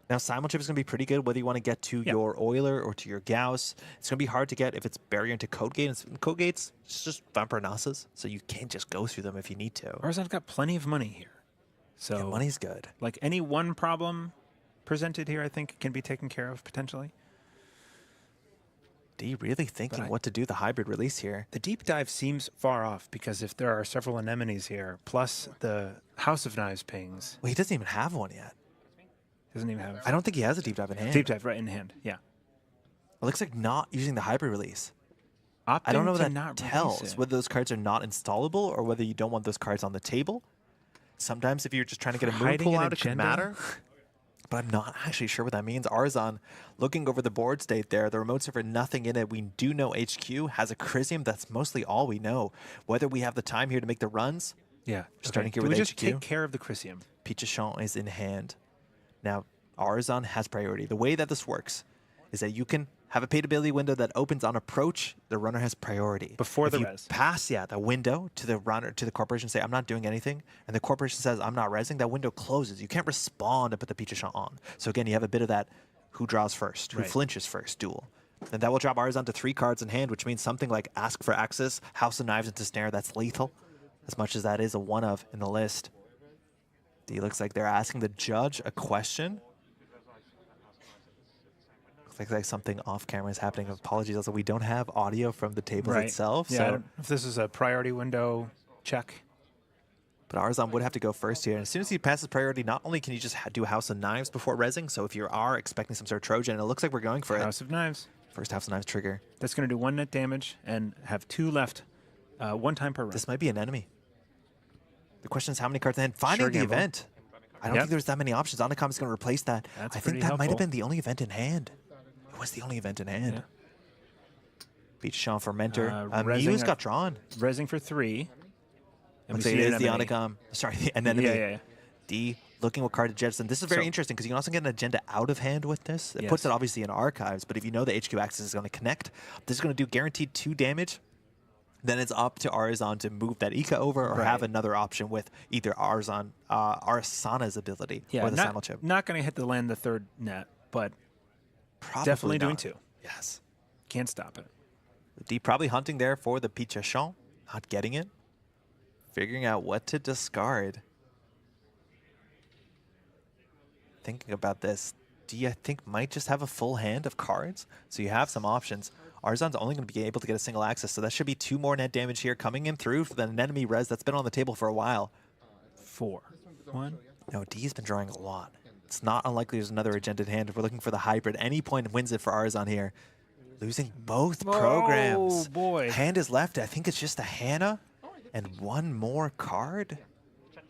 Now, Simul Chip is going to be pretty good, whether you want to get to your Oiler or to your Gauss. It's going to be hard to get if it's barrier into Code Gate. And Code Gates, it's just Vampire Nasas, so you can't just go through them if you need to.
Arisanna's got plenty of money here. So
yeah, money's good.
Like any one problem presented here, I think, can be taken care of potentially.
D really thinking what to do the hybrid release here.
The deep dive seems far off because if there are several anemones here, plus the House of Knives pings.
Well, he doesn't even have one yet.
Doesn't even have.
I don't think he has a deep dive in hand.
Deep dive right in hand, yeah.
It looks like not using the hybrid release. I don't know what
to
that
not
tells,
release it.
whether those cards are not installable or whether you don't want those cards on the table. Sometimes if you're just trying to get a moon
Hiding
pool
an
out, it could
agenda?
matter. But I'm not actually sure what that means. Aruzan, looking over the board state there, the remote server, nothing in it. We do know HQ has a Crisium. That's mostly all we know. Whether we have the time here to make the runs,
Yeah.
starting here
Do
with
we just
HQ.
take care of the Crisium?
Pichachon is in hand. Now, Aruzan has priority. The way that this works is that you can have a paid ability window that opens on approach. The runner has priority.
Before
if
the
you
res.
pass, the window to the runner, to the corporation, say, I'm not doing anything, and the corporation says, I'm not resing, that window closes. You can't respond and put the Pichachon on. So again, you have a bit of that who draws first, who flinches first duel. And that will drop Aruzan to 3 cards in hand, which means something like Ask for Access, House of Knives into Snare, that's lethal, as much as that is a one of in the list. D looks like they're asking the judge a question. Looks like something off camera is happening. Apologies, also we don't have audio from the tables itself.
Yeah,
so
I don't know if this is a priority window check.
But Aruzan would have to go first here. And as soon as he passes priority, not only can you just do House of Knives before resing, so if you are expecting some sort of Trojan, and it looks like we're going for
House of Knives.
First House of Knives trigger.
That's going to do 1 net damage and have 2 left, 1 time per run.
This might be an enemy. The question is how many cards in hand. Finding the event. I don't think there's that many options. Onacom is going to replace that.
That's
I think that
helpful.
might have been the only event in hand. It was the only event in hand. Pichachon Fermenter. Muse got drawn.
Resing for 3. And
Let's say it is the Onacom. Sorry, an enemy.
Yeah.
D looking what card to jettison. This is very interesting because you can also get an agenda out of hand with this. It puts it obviously in archives, but if you know the HQ access is going to connect, this is going to do guaranteed 2 damage. Then it's up to Aruzan to move that Ika over or have another option with either Arisanna's ability or the Simul chip.
Not going to hit the land the 3rd net, but
Probably
definitely
not.
doing 2.
Yes.
Can't stop it.
D probably hunting there for the Pichachon, not getting it. Figuring out what to discard. Thinking about this, D I think might just have a full hand of cards, so you have some options. Aruzan's only going to be able to get a single access, so that should be 2 more net damage here coming in through for the enemy res that's been on the table for a while.
4. 1.
No, D's been drawing a lot. It's not unlikely there's another agented hand if we're looking for the hybrid. Any point wins it for Aruzan here. Losing both programs.
Oh, boy.
Hand is left. I think it's just a Hannah and 1 more card.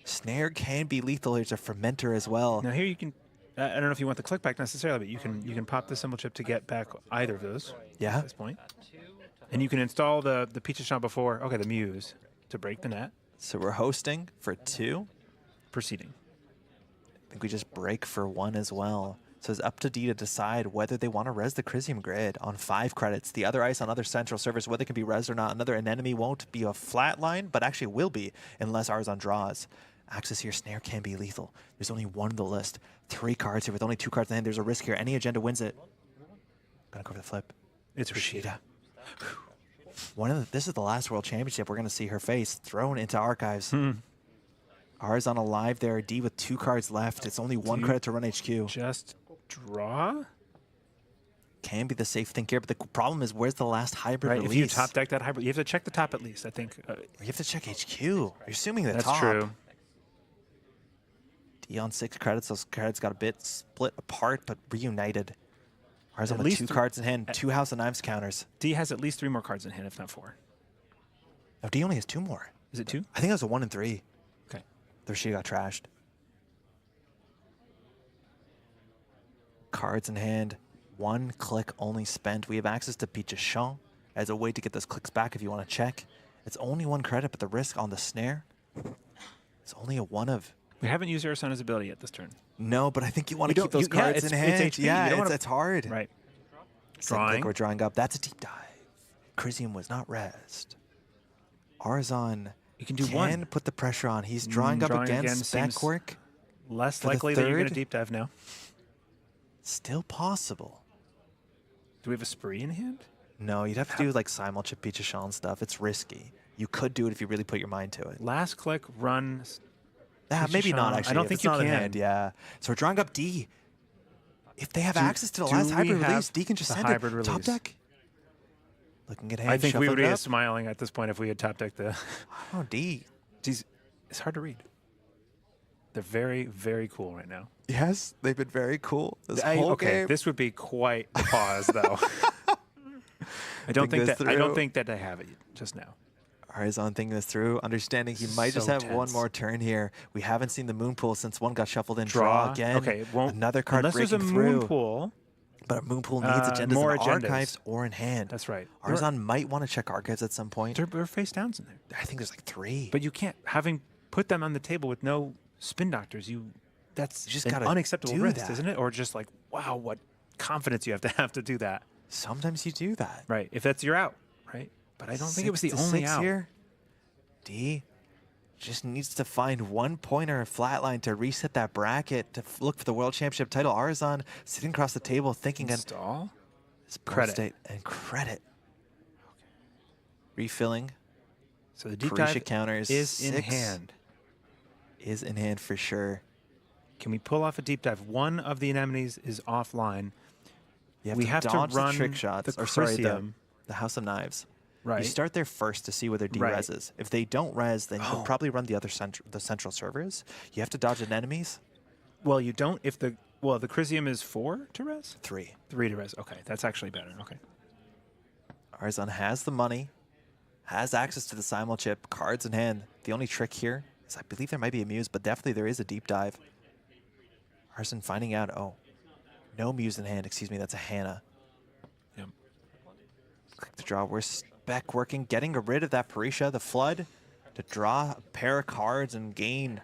Snare can be lethal. There's a Fermenter as well.
Now here you can, I don't know if you want the click back necessarily, but you can pop the symbol chip to get back either of those at this point. And you can install the Pichachon before, the Muse, to break the net.
So we're hosting for 2.
Proceeding.
I think we just break for 1 as well. So it's up to D to decide whether they want to res the Crisium grid on 5 credits. The other ice on other central servers, whether it can be res or not. Another enemy won't be a flat line, but actually will be unless Aruzan draws. Access here, Snare can be lethal. There's only 1 on the list. 3 cards here with only 2 cards in hand. There's a risk here. Any agenda wins it. Gonna go for the flip.
It's Rashida.
This is the last World Championship. We're gonna see her face thrown into archives. Aruzan alive there. D with 2 cards left. It's only 1 credit to run HQ.
Just draw?
Can be the safe thing here, but the problem is where's the last hybrid release?
If you top deck that hybrid, you have to check the top at least, I think.
You have to check HQ. You're assuming the
That's
top.
true.
D on 6 credits. Those credits got a bit split apart, but reunited. Aruzan
At
with
least
2 cards in hand, 2 House of Knives counters.
D has at least 3 more cards in hand, if not 4.
No, D only has 2 more.
Is it 2?
I think that was a 1 and 3.
Okay.
She got trashed. Cards in hand. 1 click only spent. We have access to Pichachon as a way to get those clicks back if you want to check. It's only 1 credit, but the risk on the Snare, it's only a 1 of.
We haven't used Arisanna's ability yet this turn.
No, but I think you want to keep those cards in hand.
It's HP.
Yeah, it's hard.
Right.
Drawing. We're drawing up. That's a deep dive. Crisium was not rezzed. Aruzan
You can do
can
1.
Put the pressure on. He's drawing up against backwork.
Less
for the
likely that you're going to
3rd.
deep dive now.
Still possible.
Do we have a spree in hand?
No, you'd have to do like Simul chip Pichachon stuff. It's risky. You could do it if you really put your mind to it.
Last click, run.
Maybe not actually.
I don't
If
think
it's
you
not in
can.
hand, yeah. So we're drawing up D. If they have access to the last hybrid release, D can just send it. Top deck. Looking at hand.
I think we would be
up.
smiling at this point if we had top decked the.
Oh, D.
It's hard to read. They're very, very cool right now.
Yes, they've been very cool this whole game.
This would be quite a pause, though. I don't think
this
that I
through.
don't think that I have it just now.
Arisanna thinking this through, understanding he might just
So
have one
tense.
more turn here. We haven't seen the moon pool since one got shuffled in.
Draw.
again.
Okay, it won't,
Another card
unless
breaking
there's a
through.
moon pool.
But a moon pool needs agendas
more
in
agendas.
archives or in hand.
That's right.
Arisanna might want to check archives at some point.
There are face downs in there.
I think there's like 3.
But you can't, having put them on the table with no spin doctors, that's
You just
an
gotta
unacceptable
do
risk,
that.
isn't it? Or just like, wow, what confidence you have to do that.
Sometimes you do that.
Right. If that's your out, right? But I don't think it was the
6 to
only
6
out.
here. D just needs to find one pointer or flatline to reset that bracket to look for the world championship title. Arisanna sitting across the table thinking
Install.
credit state and credit. Refilling.
So the deep
Carisha
dive
counters
is in
6.
hand.
Is in hand for sure.
Can we pull off a deep dive? One of the anemones is offline. We have to
dodge
run
the trick shots.
the
Or sorry,
Chrysium.
the House of Knives.
Right.
You start there first to see whether D
Right.
reses. If they don't res, then you'll probably run the other central servers. You have to dodge an enemies.
Well, you don't if the Chrysium is 4 to res?
3.
3 to res. Okay, that's actually better. Okay.
Arisanna has the money, has access to the simul chip, cards in hand. The only trick here is I believe there might be a muse, but definitely there is a deep dive. Arisanna finding out, oh, no muse in hand. Excuse me, that's a Hannah.
Yep.
Click to draw. We're spec working, getting rid of that Parisha, the flood, to draw a pair of cards and gain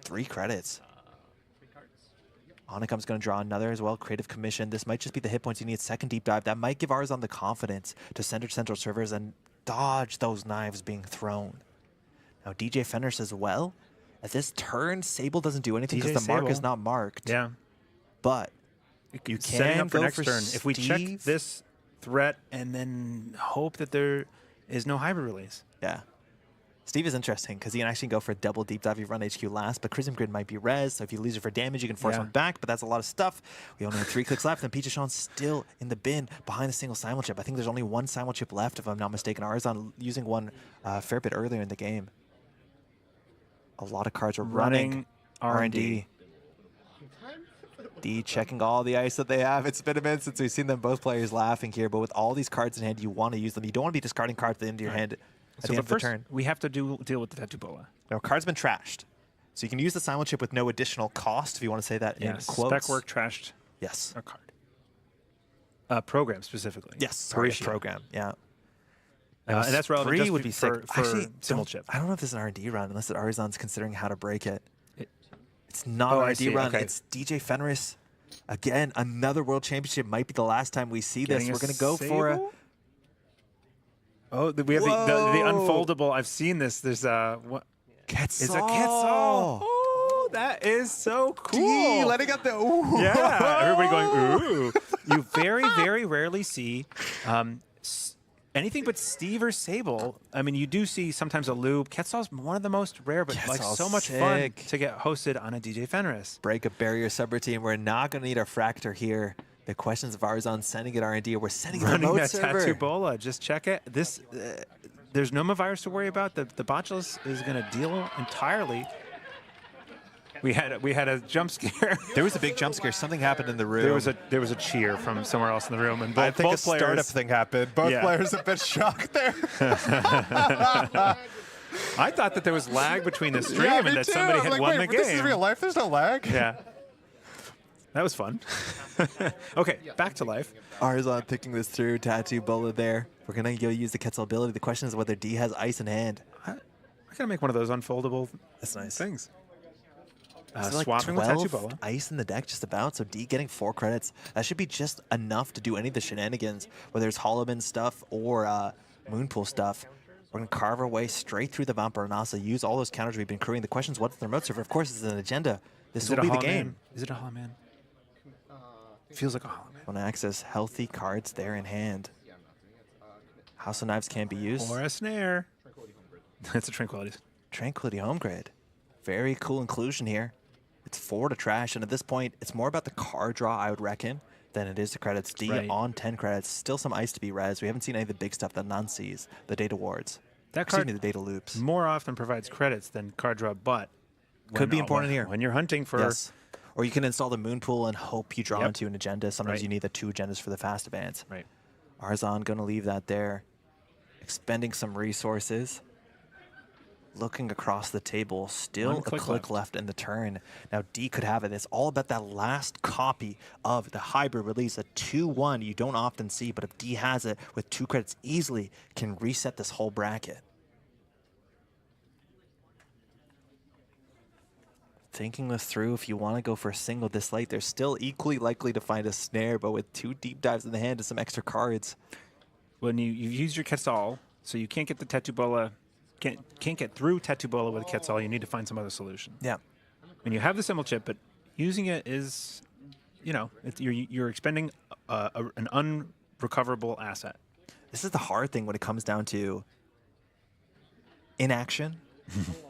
3 credits. Onikum's going to draw another as well. Creative Commission. This might just be the hit points you need. Second deep dive. That might give Arisanna the confidence to center central servers and dodge those knives being thrown. Now DJ Fenris as well. At this turn, Sable doesn't do anything because the mark is not marked.
Yeah.
But you
Setting
can
up for
go
next
for
turn. If we check
Steve.
this threat and then hope that there is no hybrid release.
Yeah. Steve is interesting because he can actually go for a double deep dive if you run HQ last, but Chrism Grid might be res, so if you lose it for damage, you can force one back, but that's a lot of stuff. We only have 3 clicks left, and Peach Sean's still in the bin behind the single simul chip. I think there's only one simul chip left, if I'm not mistaken. Arisanna using one a fair bit earlier in the game. A lot of cards are running R&D. D checking all the ice that they have. It's been a minute since we've seen them both players laughing here, but with all these cards in hand, you want to use them. You don't want to be discarding cards at the end of your hand. At the end of the turn.
We have to deal with the Tattoo Bola.
No, card's been trashed. So you can use the simul chip with no additional cost, if you want to say that in quotes.
Spec work trashed
Yes.
a card. Program specifically.
Yes, sorry, program. Yeah.
And that's relevant just
would be sick.
for
Actually,
simul chip.
I don't know if this is an R&D run, unless that Arisanna's considering how to break it. It's not
Oh,
an
I
R&D
see,
run.
okay.
It's DJ Fenris. Again, another world championship. Might be the last time we see this.
Getting
We're
a
going to go for a...
Sable? Oh, we have the unfoldable. I've seen this. There's what?
Quetzal.
It's a Quetzal. Oh, that is so cool.
D letting up the... Ooh.
Yeah, everybody going, ooh. You very, very rarely see anything but Steve or Sable. I mean, you do see sometimes a loop. Quetzal's one of the most rare, but like
Quetzal's
so much
sick.
fun to get hosted on a DJ Fenris.
Break a barrier subroutine. We're not going to need our Fractor here. The questions of Arisanna sending it R&D, or we're sending it
Running
remote
that
server.
Tattoo Bola. Just check it. This, there's no virus to worry about. The Botulus is going to deal entirely. We had a jump scare.
There was a big jump scare. Something happened in the room.
There was a cheer from somewhere else in the room, and both,
I think
both
a
players.
startup thing happened. Both players a bit shocked there.
I thought that there was lag between the stream and that somebody had won the game.
This is real life. There's no lag.
Yeah. That was fun. Okay, back to life.
Arisanna thinking this through. Tattoo Bola there. We're going to go use the Quetzal ability. The question is whether D has ice in hand.
I gotta make one of those unfoldable
That's nice.
things.
So like
Swapping with Tattoo
12
Bola.
ice in the deck just about. So D getting 4 credits. That should be just enough to do any of the shenanigans, whether it's Holloman stuff or Moonpool stuff. We're going to carve our way straight through the Vampire Nasa, use all those counters we've been crewing. The question is, what's the remote server? Of course, it's an agenda. This will be the game.
Is it a Hollow Man? Feels like a Hollow Man.
Want to access healthy cards there in hand. House of Knives can be used.
Or a snare. That's a Tranquility.
Tranquility Home Grid. Very cool inclusion here. It's 4 to trash, and at this point, it's more about the card draw, I would reckon, than it is the credits. D on 10 credits. Still some ice to be res. We haven't seen any of the big stuff that none sees. The data wards.
That
Excuse
card
me, the data loops.
more often provides credits than card draw, but
Could be important here.
when you're hunting for.
Yes. Or you can install the Moon Pool and hope you draw
Yep.
into an agenda. Sometimes
Right.
you need the 2 agendas for the fast advance.
Right.
Aruzan going to leave that there. Expending some resources. Looking across the table, still a click left in the turn. Now D could have it. It's all about that last copy of the hybrid release, a 2-1 you don't often see, but if D has it with 2 credits easily, can reset this whole bracket. Thinking this through, if you want to go for a single this late, they're still equally likely to find a snare, but with 2 deep dives in the hand and some extra cards.
When you've used your Quetzal, so you can't get the Tattoo Bola, can't get through Tattoo Bola with a Quetzal, you need to find some other solution.
Yeah.
And you have the symbol chip, but using it is, you know, you're expending an unrecoverable asset.
This is the hard thing when it comes down to inaction.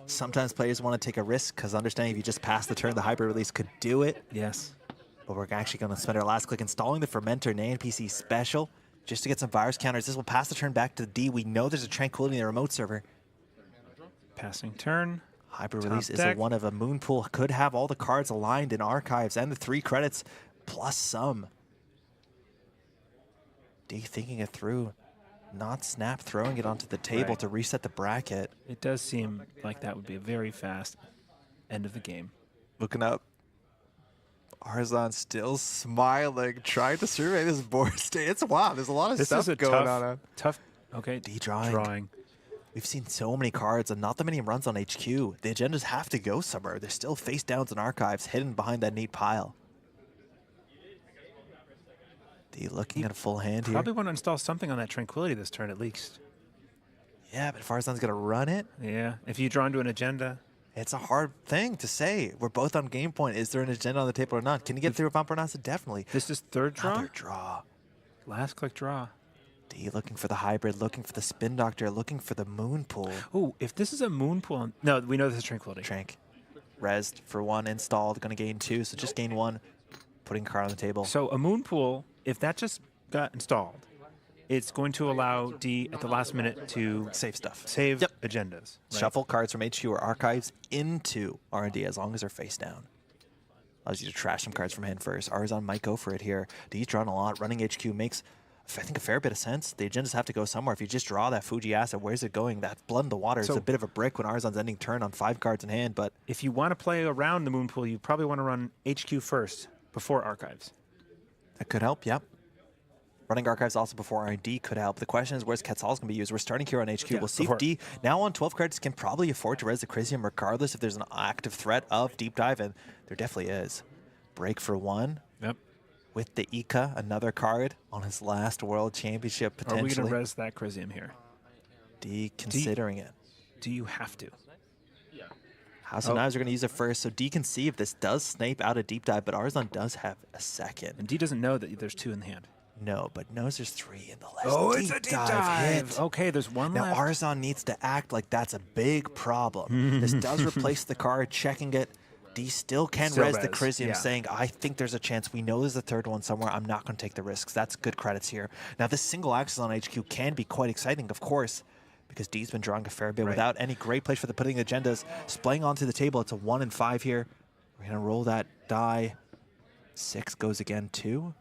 Sometimes players want to take a risk because understanding if you just pass the turn, the hybrid release could do it.
Yes.
But we're actually going to spend our last click installing the Fermenter NPC special just to get some virus counters. This will pass the turn back to D. We know there's a Tranquility in the remote server.
Passing turn.
Hybrid release is a one of a moon pool. Could have all the cards aligned in archives and the 3 credits plus some. D thinking it through. Not snap, throwing it onto the table to reset the bracket.
It does seem like that would be a very fast end of the game.
Looking up. Aruzan still smiling, trying to survey this board state. It's wow, there's a lot of stuff going on.
Tough. Okay.
D drawing. We've seen so many cards and not that many runs on HQ. The agendas have to go somewhere. They're still face downs and archives hidden behind that neat pile. D looking at a full hand here.
Probably want to install something on that Tranquility this turn at least.
Yeah, but if Aruzan's going to run it.
Yeah, if you draw into an agenda.
It's a hard thing to say. We're both on game point. Is there an agenda on the table or not? Can you get through a Vampirnasa? Definitely.
This is third draw?
Another draw.
Last click draw.
D looking for the hybrid, looking for the spin doctor, looking for the moon pool.
Oh, if this is a moon pool. No, we know this is Tranquility.
Trank. Rezzed for 1, installed, going to gain 2, so just gain 1. Putting a card on the table.
So a moon pool, if that just got installed, it's going to allow D at the last minute to
save stuff.
Save agendas. Right?
Shuffle cards from HQ or archives into R&D as long as they're face down. Allows you to trash some cards from hand first. Aruzan might go for it here. D's drawn a lot. Running HQ makes, I think, a fair bit of sense. The agendas have to go somewhere. If you just draw that Fuji asset, where's it going? That Blood in the Water is a bit of a brick when Aruzan's ending turn on 5 cards in hand, but
if you want to play around the moon pool, you probably want to run HQ first before archives.
That could help, yep. Running archives also before R&D could help. The question is where's Quetzal's going to be used. We're starting here on HQ. We'll see if D, now on 12 credits, can probably afford to res the Chrysium regardless if there's an active threat of deep dive, and there definitely is. Break for 1.
Yep.
With the Ika, another card on his last World Championship potentially.
Are we going to res that Chrysium here?
D considering it.
Do you have to?
House of Knives are going to use it first, so D can see if this does snipe out a deep dive, but Aruzan does have a second.
And D doesn't know that there's 2 in the hand.
No, but knows there's 3 in the list.
Oh, it's a deep dive. Hit. Okay, there's 1
now,
left.
Now, Aruzan needs to act like that's a big problem. This does replace the card, checking it. D still can res the Chrysium, saying, I think there's a chance. We know there's a 3rd one somewhere. I'm not going to take the risks. That's good credits here. Now, this single access on HQ can be quite exciting, of course, because D's been drawing a fair bit without any great place for the putting agendas. Splaying onto the table, it's a 1 and 5 here. We're going to roll that die. 6 goes again, 2.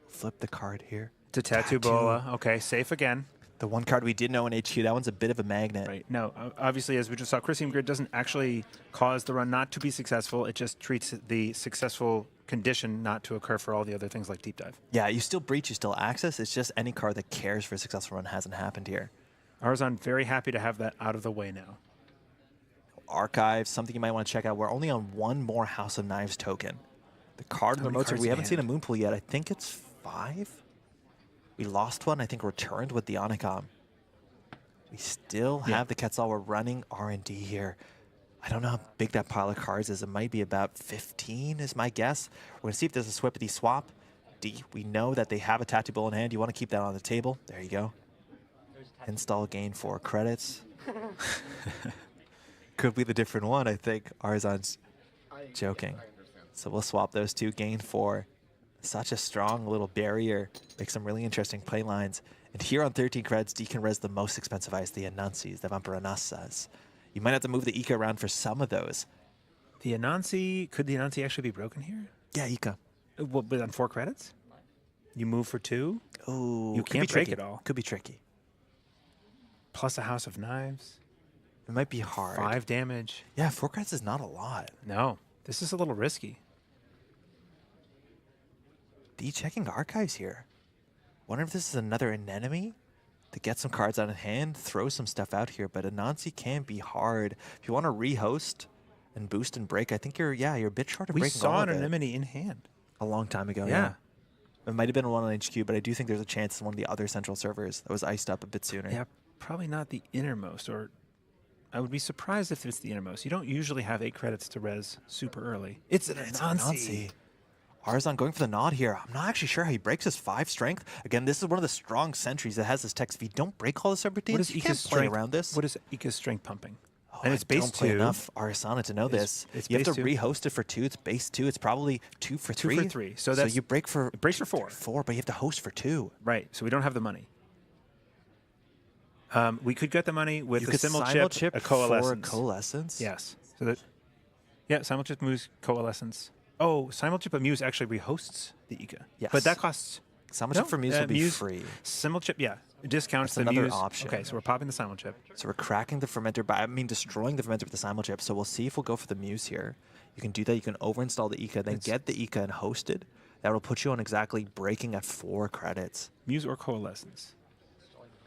Flip the card here.
To Tattoo Bola. Okay, safe again.
The 1 card we did know in HQ, that one's a bit of a magnet.
Right. No, obviously, as we just saw, Chrysium Grid doesn't actually cause the run not to be successful. It just treats the successful condition not to occur for all the other things like Deep Dive.
Yeah, you still breach, you still access. It's just any card that cares for a successful run hasn't happened here.
Aruzan very happy to have that out of the way now.
Archives, something you might want to check out. We're only on 1 more House of Knives token. The card in the remote, we haven't seen a moon pool yet. I think it's 5. We lost 1, I think returned with the Onicom. We still have the Quetzal. We're running R&D here. I don't know how big that pile of cards is. It might be about 15 is my guess. We're going to see if there's a Swippity swap. D, we know that they have a Tattoo Bowl in hand. You want to keep that on the table. There you go. Install, gain 4 credits. Could be the different one, I think. Aruzan's joking. So we'll swap those 2, gain 4. Such a strong little barrier. Makes some really interesting play lines. And here on 13 credits, D can res the most expensive ice, the Anansis, the Vampiranassas. You might have to move the Ika around for some of those.
The Anansi, could the Anansi actually be broken here?
Yeah, Ika.
But on 4 credits? You move for 2.
Ooh,
You
could
can't
be
break
tricky.
it all.
Could be tricky.
Plus a House of Knives.
It might be hard.
5 damage.
Yeah, 4 credits is not a lot.
No, this is a little risky.
D checking archives here. Wonder if this is another anemone to get some cards out of hand, throw some stuff out here, but Anansi can be hard. If you want to rehost and boost and break, I think you're a bit short of
We
breaking
saw
all
an
of it.
anemone in hand.
A long time ago,
Yeah.
It might have been one on HQ, but I do think there's a chance in one of the other central servers that was iced up a bit sooner.
Yeah, probably not the innermost, or I would be surprised if it's the innermost. You don't usually have 8 credits to res super early. It's an Anansi.
Aruzan going for the nod here. I'm not actually sure how he breaks his 5 strength. Again, this is one of the strong sentries that has this text. If you don't break all the subroutines, you can't play around this.
What is Ika's strength pumping?
Oh,
And it's
I
base
don't play
2.
enough Arisanna to know this.
It's
You have
base
to
2.
rehost it for 2. It's base 2. It's probably 2 for 3.
2 for 3. So
you break for
it breaks for 4.
4, but you have to host for 2.
Right. So we don't have the money. We could get the money with
You
the
could
Simul
simul
chip, a
for
coalescence.
coalescence.
Yes. So that. Yeah, Simul chip moves coalescence. Oh, Simul chip of Muse actually rehosts the Ika.
Yes.
But that costs.
Simul chip for Muse will be
Muse,
free.
Simul chip, yeah, discounts
That's
the
another
Muse.
option.
Okay, so we're popping the Simul chip.
So we're cracking the fermenter, destroying the fermenter with the simul chip. So we'll see if we'll go for the Muse here. You can do that. You can overinstall the Ika, then get the Ika and host it. That will put you on exactly breaking at 4 credits.
Muse or coalescence?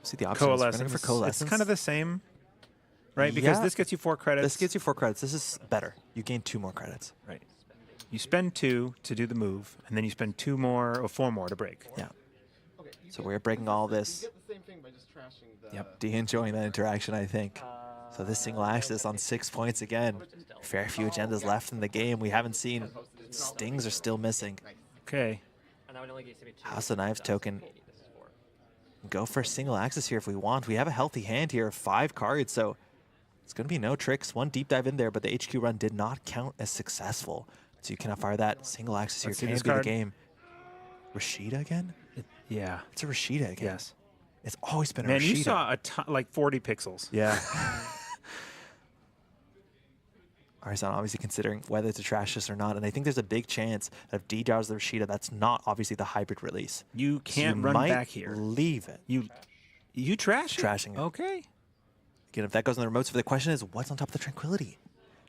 See the options. We're gonna go for coalescence.
It's kind of the same, right? Because
Yeah.
this gets you 4 credits.
This gets you 4 credits. This is better. You gain 2 more credits.
Right. You spend 2 to do the move, and then you spend 2 more or 4 more to break.
Yeah. So we're breaking all this. Yep. D enjoying that interaction, I think. So this single axis on 6 points again. Fair few agendas left in the game. We haven't seen. Stings are still missing.
Okay.
House of Knives token. Go for a single axis here if we want. We have a healthy hand here of 5 cards, so it's going to be no tricks. 1 deep dive in there, but the HQ run did not count as successful. So you cannot fire that single axis here.
Let's see
Can
this
be the
card.
game. Rashida again?
Yeah.
It's a Rashida again.
Yes.
It's always been a
Man,
Rashida.
you saw like 40 pixels.
Yeah. Arisanna obviously considering whether to trash this or not, and I think there's a big chance that if D draws the Rashida, that's not obviously the hybrid release.
You can't
So you
run
might
back here.
Leave it.
You trash it?
Trashing it.
Okay.
Again, if that goes in the remotes, but the question is, what's on top of the Tranquility?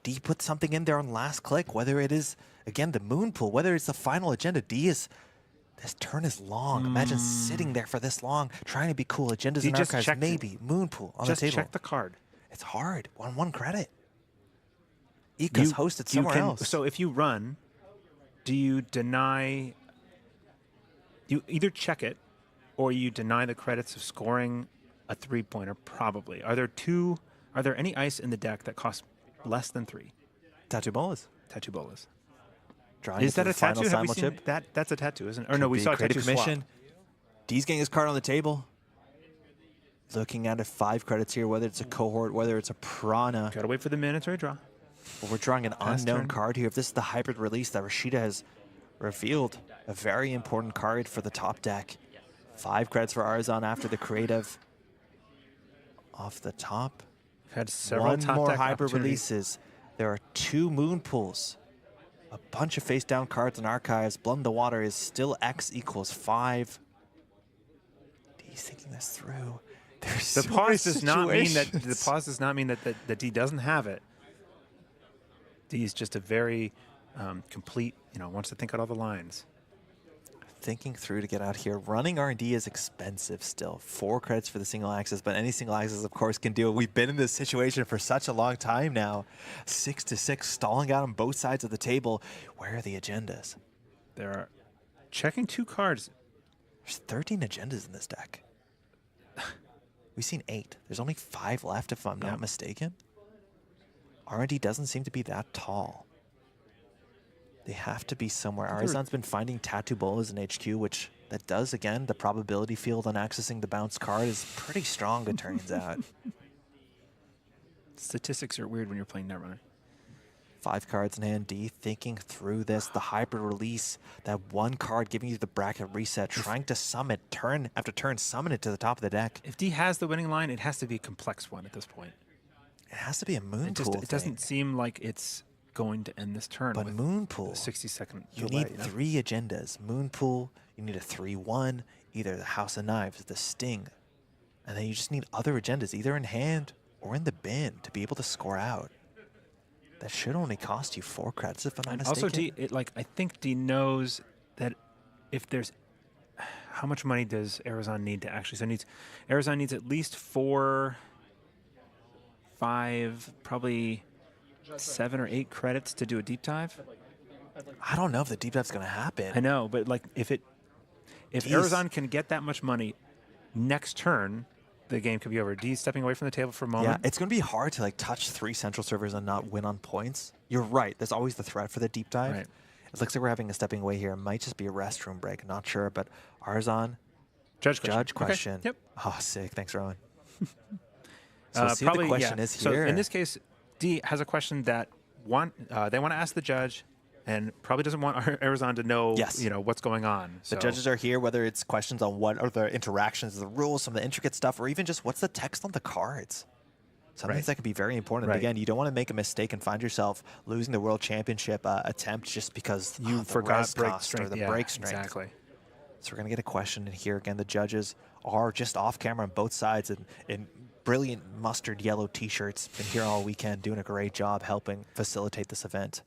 D put something in there on last click, whether it is, again, the moon pool, whether it's the final agenda. This turn is long. Imagine sitting there for this long, trying to be cool. Agendas and
just
archives,
checked it.
maybe. Moon pool on
Just
the table.
check the card.
It's hard. 1 credit. Ika's hosted somewhere else.
So if you run, do you deny... You either check it, or you deny the credits of scoring a 3-pointer, probably. Are there any ice in the deck that cost less than 3?
Tattoo bolas.
Tattoo bolas.
Drawing
Is
it to
that a
the final
tattoo? Have we
simul
seen
chip.
that? That's a tattoo, isn't it? Or no,
Could
we
be
saw a
Creative
tattoo
Commission.
swap.
D's getting his card on the table. Looking at it, 5 credits here, whether it's a cohort, whether it's a Prana.
Gotta wait for the mandatory draw.
Well, we're drawing an
Pass
unknown
turn.
card here. If this is the hybrid release that Rashida has revealed, a very important card for the top deck. 5 credits for Aruzan after the creative. Off the top.
We've had several
1
top
more
deck
hybrid
opportunities.
releases. There are 2 moon pools. A bunch of face down cards and archives. Blood in the water is still X equals 5. D's thinking this through. There's
The
so
pause
many
does not mean that
situations.
that D doesn't have it. D is just a very complete, wants to think out all the lines.
Thinking through to get out here. Running R&D is expensive still. 4 credits for the single axis, but any single axis, of course, can do it. We've been in this situation for such a long time now. 6-6, stalling out on both sides of the table. Where are the agendas?
There are checking 2 cards.
There's 13 agendas in this deck. We've seen 8. There's only 5 left, if I'm not mistaken. R&D doesn't seem to be that tall. They have to be somewhere. Arizan's been finding tattoo bolas in HQ, which that does, again, the probability field on accessing the bounce card is pretty strong, it turns out.
Statistics are weird when you're playing Netrunner.
5 cards in hand. D thinking through this. The hybrid release. That 1 card giving you the bracket reset. Trying to summon turn after turn. Summon it to the top of the deck.
If D has the winning line, it has to be a complex one at this point.
It has to be a moon
It
pool
doesn't seem like it's going to end this turn.
But
with
Moonpool,
a 60-second
you
delay,
need 3 agendas. Moonpool, you need a 3-1, either the House of Knives, the Sting, and then you just need other agendas, either in hand or in the bin, to be able to score out. That should only cost you 4 credits, if I'm not mistaken.
Also, D, I think D knows that if there's, how much money does Aruzan need to actually? So Aruzan needs at least 4, 5, probably 7 or 8 credits to do a deep dive.
I don't know if the deep dive's going to happen.
I know, but like if Aruzan can get that much money next turn, the game could be over. D's stepping away from the table for a moment.
Yeah, it's going to be hard to like touch 3 central servers and not win on points. You're right. There's always the threat for the deep dive.
Right.
It looks like we're having a stepping away here. It might just be a restroom break. Not sure, but Aruzan.
Judge
question.
Okay. Yep.
Oh, sick. Thanks, Rowan. So let's see what the question is here.
So in this case, D has a question that they want to ask the judge, and probably doesn't want Aruzan to know, what's going on.
The judges are here, whether it's questions on what are the interactions, the rules, some of the intricate stuff, or even just what's the text on the cards. Some things that could be very important.
Right.
Again, you don't want to make a mistake and find yourself losing the World Championship attempt just because
you forgot break
cost
strength
or the break strength.
Exactly.
So we're going to get a question in here. Again, the judges are just off camera on both sides in brilliant mustard yellow T-shirts. Been here all weekend doing a great job helping facilitate this event.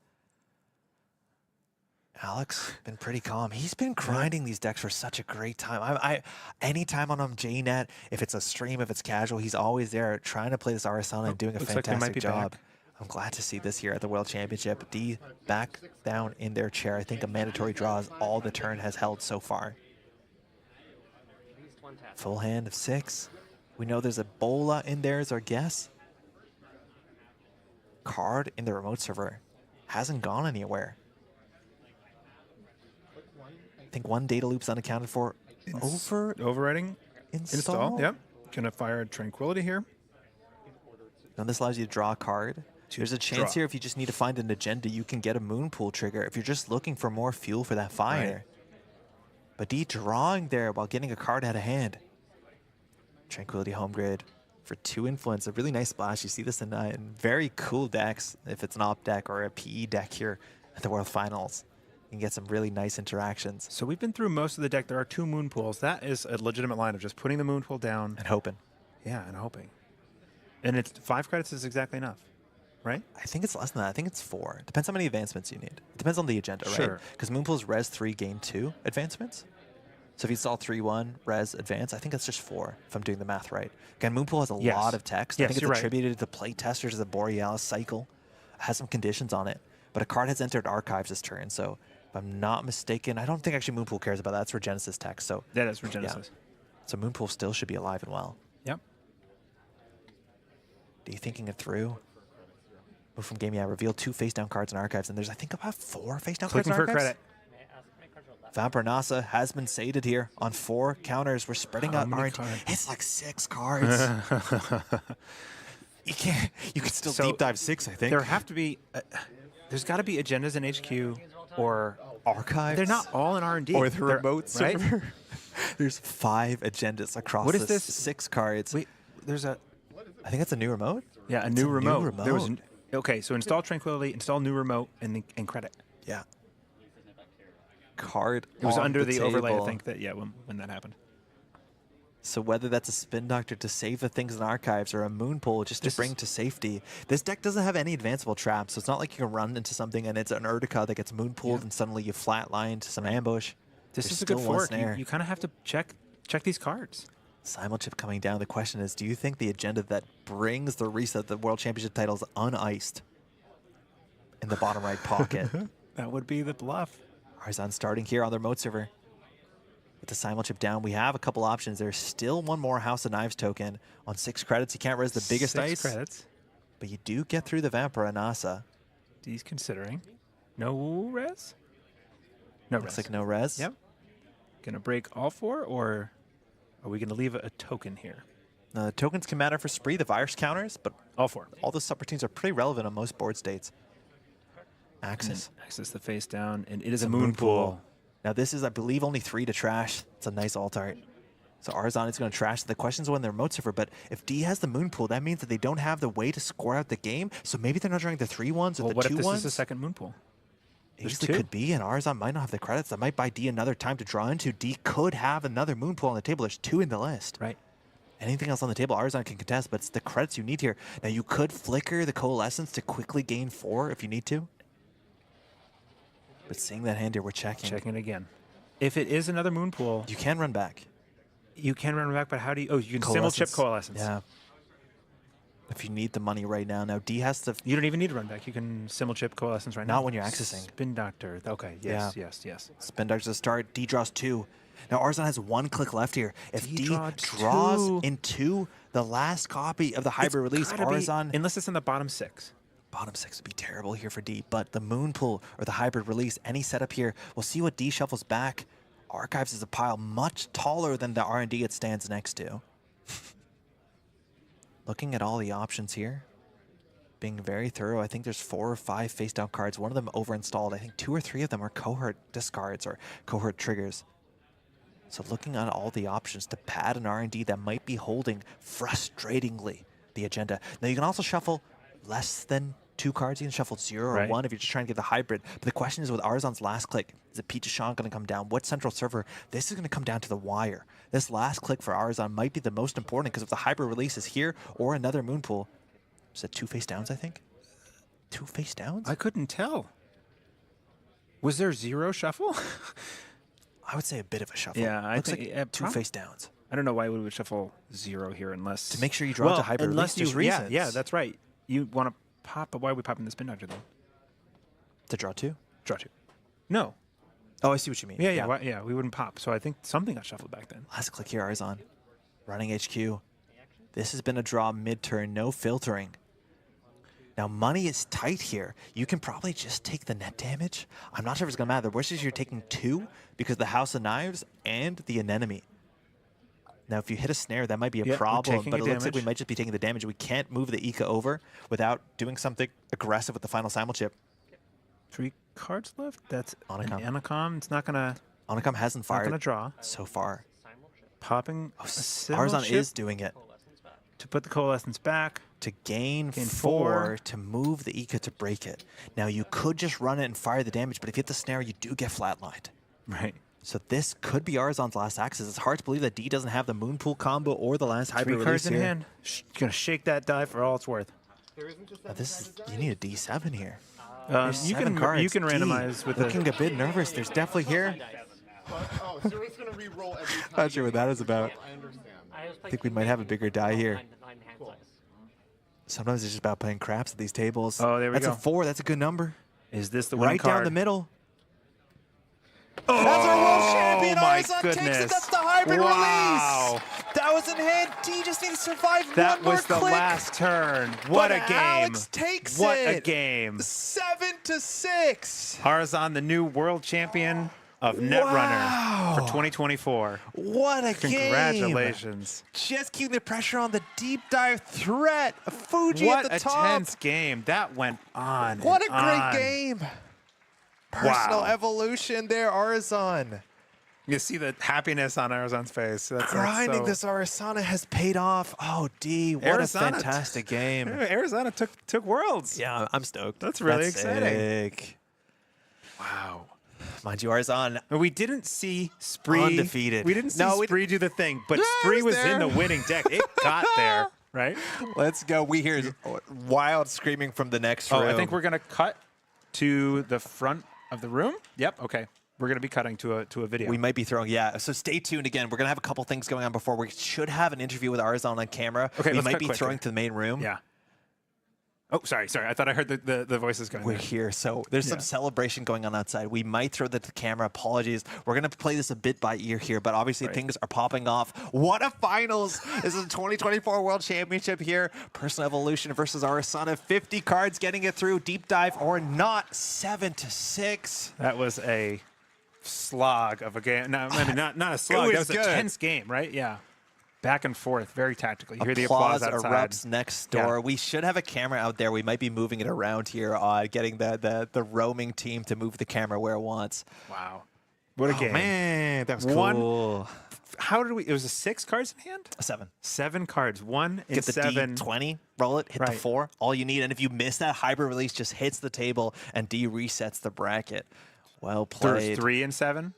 Alex, been pretty calm. He's been grinding these decks for such a great time. Anytime on JNet, if it's a stream, if it's casual, he's always there trying to play this Arisanna and doing a fantastic job.
Back.
I'm glad to see this here at the World Championship. D back down in their chair. I think a mandatory draw is all the turn has held so far. Full hand of 6. We know there's a Bola in there as our guess. Card in the remote server hasn't gone anywhere. I think 1 data loop's unaccounted for.
Overriding install. Yep. Gonna fire Tranquility here.
Now this allows you to draw a card. There's a chance here if you just need to find an agenda, you can get a Moonpool trigger if you're just looking for more fuel for that fire. Right. But D drawing there while getting a card out of hand. Tranquility home grid for 2 influence. A really nice splash. You see this in very cool decks. If it's an op deck or a PE deck here at the World Finals, you can get some really nice interactions.
So we've been through most of the deck. There are 2 Moonpools. That is a legitimate line of just putting the Moonpool down.
And hoping.
Yeah, and hoping. And it's 5 credits is exactly enough, right?
I think it's less than that. I think it's 4. Depends how many advancements you need. It depends on the agenda, right?
Sure.
Because Moonpool's res 3, gain 2 advancements. So if you install 3-1, res, advance, I think that's just 4, if I'm doing the math right. Again, Moonpool has a lot of text. I think it's attributed to play testers as a Borealis cycle. It has some conditions on it. But a card has entered archives this turn, so if I'm not mistaken, I don't think actually Moonpool cares about that. That's for Genesis text. So
that is for Genesis.
Yeah. So Moonpool still should be alive and well.
Yep.
Are you thinking it through? Move from game, reveal 2 face-down cards in archives, and there's, I think, about 4 face-down cards in archives.
Clicking for credit.
Vampire Nasa has been sated here on 4 counters. We're spreading out RNG. It's like 6 cards. You can still deep dive 6, I think.
There have to be, there's got to be agendas in HQ or
archives.
They're not all in R&D.
Or the remote server.
Right?
There's 5 agendas across
what is this?
6 cards.
Wait, there's a...
I think it's a new remote.
Yeah, a new remote. There was okay, so install Tranquility, install new remote, and credit.
Yeah. Card.
It was under the overlay, I
table.
think, that when that happened.
So whether that's a Spin Doctor to save the things in archives or a Moonpool just to bring to safety, this deck doesn't have any advanceable traps, so it's not like you can run into something and it's an Urtica that gets Moonpooled and suddenly you flatline to some ambush.
This is a good fork. You kind of have to check these cards.
Simulchip coming down. The question is, do you think the agenda that brings the reset the World Championship title is uniced in the bottom right pocket?
That would be the bluff.
Arizan starting here on their remote server. With the Simulchip down, we have a couple options. There's still 1 more House of Knives token on 6 credits. You can't res the biggest
6
ice.
credits.
But you do get through the Vampire Nasa.
D's considering. No res? No res.
Looks like no res.
Yep. Gonna break all 4, or are we gonna leave a token here?
The tokens can matter for Spree, the virus counters, but
all 4.
All the subroutines are pretty relevant on most board states. Axis.
Axis the face down, and it is a Moonpool.
Now this is, I believe, only 3 to trash. It's a nice alt art. So Aruzan is going to trash. The question's when their remote server, but if D has the moon pool, that means that they don't have the way to score out the game. So maybe they're not drawing the 3-1s or the 2-1s.
What if this is the second moon pool?
Easily could be, and Aruzan might not have the credits. That might buy D another time to draw into. D could have another moon pool on the table. There's 2 in the list.
Right.
Anything else on the table, Aruzan can contest, but it's the credits you need here. Now, you could flicker the Coalescence to quickly gain 4 if you need to. But seeing that hand here, we're checking.
Checking it again. If it is another moon pool,
You can run back.
you can run back, but how do you... Oh, you can simul chip Coalescence.
Yeah. If you need the money right now. Now, D has to...
You don't even need to run back. You can simul chip Coalescence right now.
Not when you're accessing.
Spin Doctor. Okay, yes, yes.
Spin Doctor to start. D draws 2. Now, Aruzan has 1 click left here. If D
draws
draws into the last copy of the hybrid release, Aruzan...
Unless it's in the bottom 6.
Bottom 6 would be terrible here for D, but the moon pool or the hybrid release, any setup here, we'll see what D shuffles back. Archives is a pile much taller than the R&D it stands next to. Looking at all the options here, being very thorough, I think there's 4 or 5 face-down cards, one of them over-installed. I think 2 or 3 of them are cohort discards or cohort triggers. So looking at all the options to pad an R&D that might be holding, frustratingly, the agenda. Now you can also shuffle less than 2 cards. You can shuffle 0 or 1 if you're just trying to get the hybrid. But the question is, with Aruzan's last click, is it Pete Deshawn going to come down? What central server? This is going to come down to the wire. This last click for Aruzan might be the most important, because if the hybrid release is here or another moon pool, is it 2 face downs, I think? 2 face downs?
I couldn't tell. Was there 0 shuffle?
I would say a bit of a shuffle.
Yeah, I
Looks
think
like 2 face downs.
I don't know why we would shuffle 0 here unless...
To make sure you draw into hybrid release, there's reasons.
Yeah, that's right. You want to pop, but why are we popping the Spin Doctor then?
To draw 2?
Draw 2. No.
Oh, I see what you mean.
Yeah, we wouldn't pop. So I think something got shuffled back then.
Last click here, Aruzan. Running HQ. This has been a draw mid-turn, no filtering. Now, money is tight here. You can probably just take the net damage. I'm not sure if it's going to matter. The worst is you're taking 2 because the House of Knives and the Anemone. Now, if you hit a snare, that might be a problem, but it looks like we might just be taking the damage. We can't move the Ika over without doing something aggressive with the final simul chip.
3 cards left? That's
Onacom.
Anacom. It's not going to...
Onacom hasn't fired
not going to draw.
so far.
Popping
Aruzan is doing it.
To put the Coalescence back.
To gain 4 to move the Ika to break it. Now, you could just run it and fire the damage, but if you hit the snare, you do get flatlined.
Right.
So this could be Aruzan's last access. It's hard to believe that D doesn't have the moon pool combo or the last hybrid
3
release
cards in hand. Gonna shake that die for all it's worth.
You need a D7 here.
You can randomize with
looking a bit nervous. There's definitely here.
Oh, so it's going to re-roll every time.
Not sure what that is about.
I understand.
I think we might have a bigger die here. Sometimes it's just about playing craps at these tables.
Oh, there we go.
That's a 4. That's a good number.
Is this the winning
right
card?
down the middle?
Oh,
That's our world champion.
my
Aruzan
goodness.
takes it. That's the hybrid
Wow.
release. That was in hand. D just needs to survive
That
one more
was the
click.
last turn. What a game.
Alex takes
what
it.
a game.
7-6.
Aruzan, the new world champion of Netrunner for 2024.
What a game.
Congratulations.
Just keeping the pressure on the deep dive threat. Fuji
What
at the
a
top.
tense game. That went on.
What a
and
great
on.
game. Personal
Wow.
evolution there, Aruzan.
You see the happiness on Aruzan's face. That's
Grinding
so...
this Arisanna has paid off. Oh, D, what
Arisanna
a fantastic game.
Arizona took worlds.
Yeah, I'm stoked.
That's really exciting.
Sick.
Wow.
Mind you, Arizan
We didn't see Spree
undefeated.
We didn't see Spree do the thing, but
Yeah,
Spree
it was
was in the
there.
winning deck. It got there, right?
Let's go. We hear wild screaming from the next room.
Oh, I think we're gonna cut to the front of the room. Yep. Okay. We're gonna be cutting to a video.
We might be throwing, yeah. So stay tuned again. We're gonna have a couple things going on before. We should have an interview with Arizan on camera.
Okay,
we
let's
might
cut
be
quick
throwing
here.
to the main room.
Yeah. Oh, sorry. I thought I heard the voices going.
We're
there.
here, so there's some celebration going on outside. We might throw that to the camera. Apologies. We're gonna play this a bit by ear here, but obviously things are popping off. What a finals! This is a 2024 World Championship here. Personal Evolution versus Arisanna. 50 cards getting it through. Deep dive or not. 7-6.
That was a slog of a game. No, I mean not a slog. That was
good.
a tense game, right? Yeah. Back and forth, very tactical. You hear the applause outside.
Erupts next door.
Yeah.
We should have a camera out there. We might be moving it around here, getting the roaming team to move the camera where it wants.
Wow. What a game.
Man, that was
One
cool.
how did we? It was a 6 cards in hand.
7.
7 cards. 1 and
Get the
7.
D20, roll it, hit the
Right.
4. All you need, and if you miss that, hybrid release just hits the table, and D resets the bracket. Well played.
There's 3 and 7.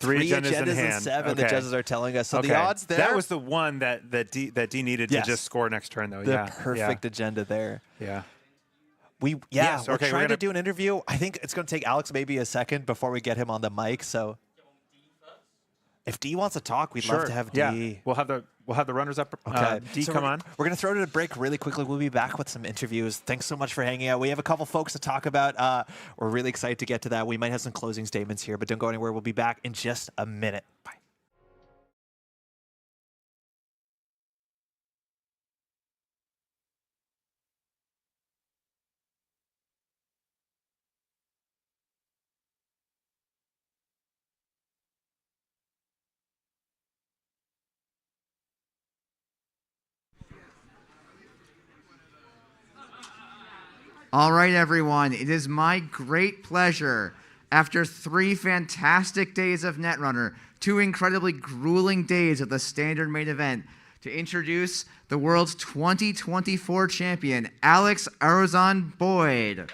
3
agendas in
and
hand.
7. The
Okay.
judges are telling us. So
Okay.
the odds there.
That was the one that D needed
Yes.
to just score next turn, though.
the perfect agenda there.
Yeah.
We're
okay,
trying
we're
to do an interview. I think it's going to take Alex maybe a second before we get him on the mic. So if D wants to talk, we'd love to have D.
Yeah. We'll have the runners up.
Okay.
D,
So
come
we're,
on.
We're going to throw it to a break really quickly. We'll be back with some interviews. Thanks so much for hanging out. We have a couple folks to talk about. We're really excited to get to that. We might have some closing statements here, but don't go anywhere. We'll be back in just a minute. Bye.
All right, everyone. It is my great pleasure, after 3 fantastic days of Netrunner, 2 incredibly grueling days of the standard main event, to introduce the world's 2024 champion, Alex Aruzan Boyd.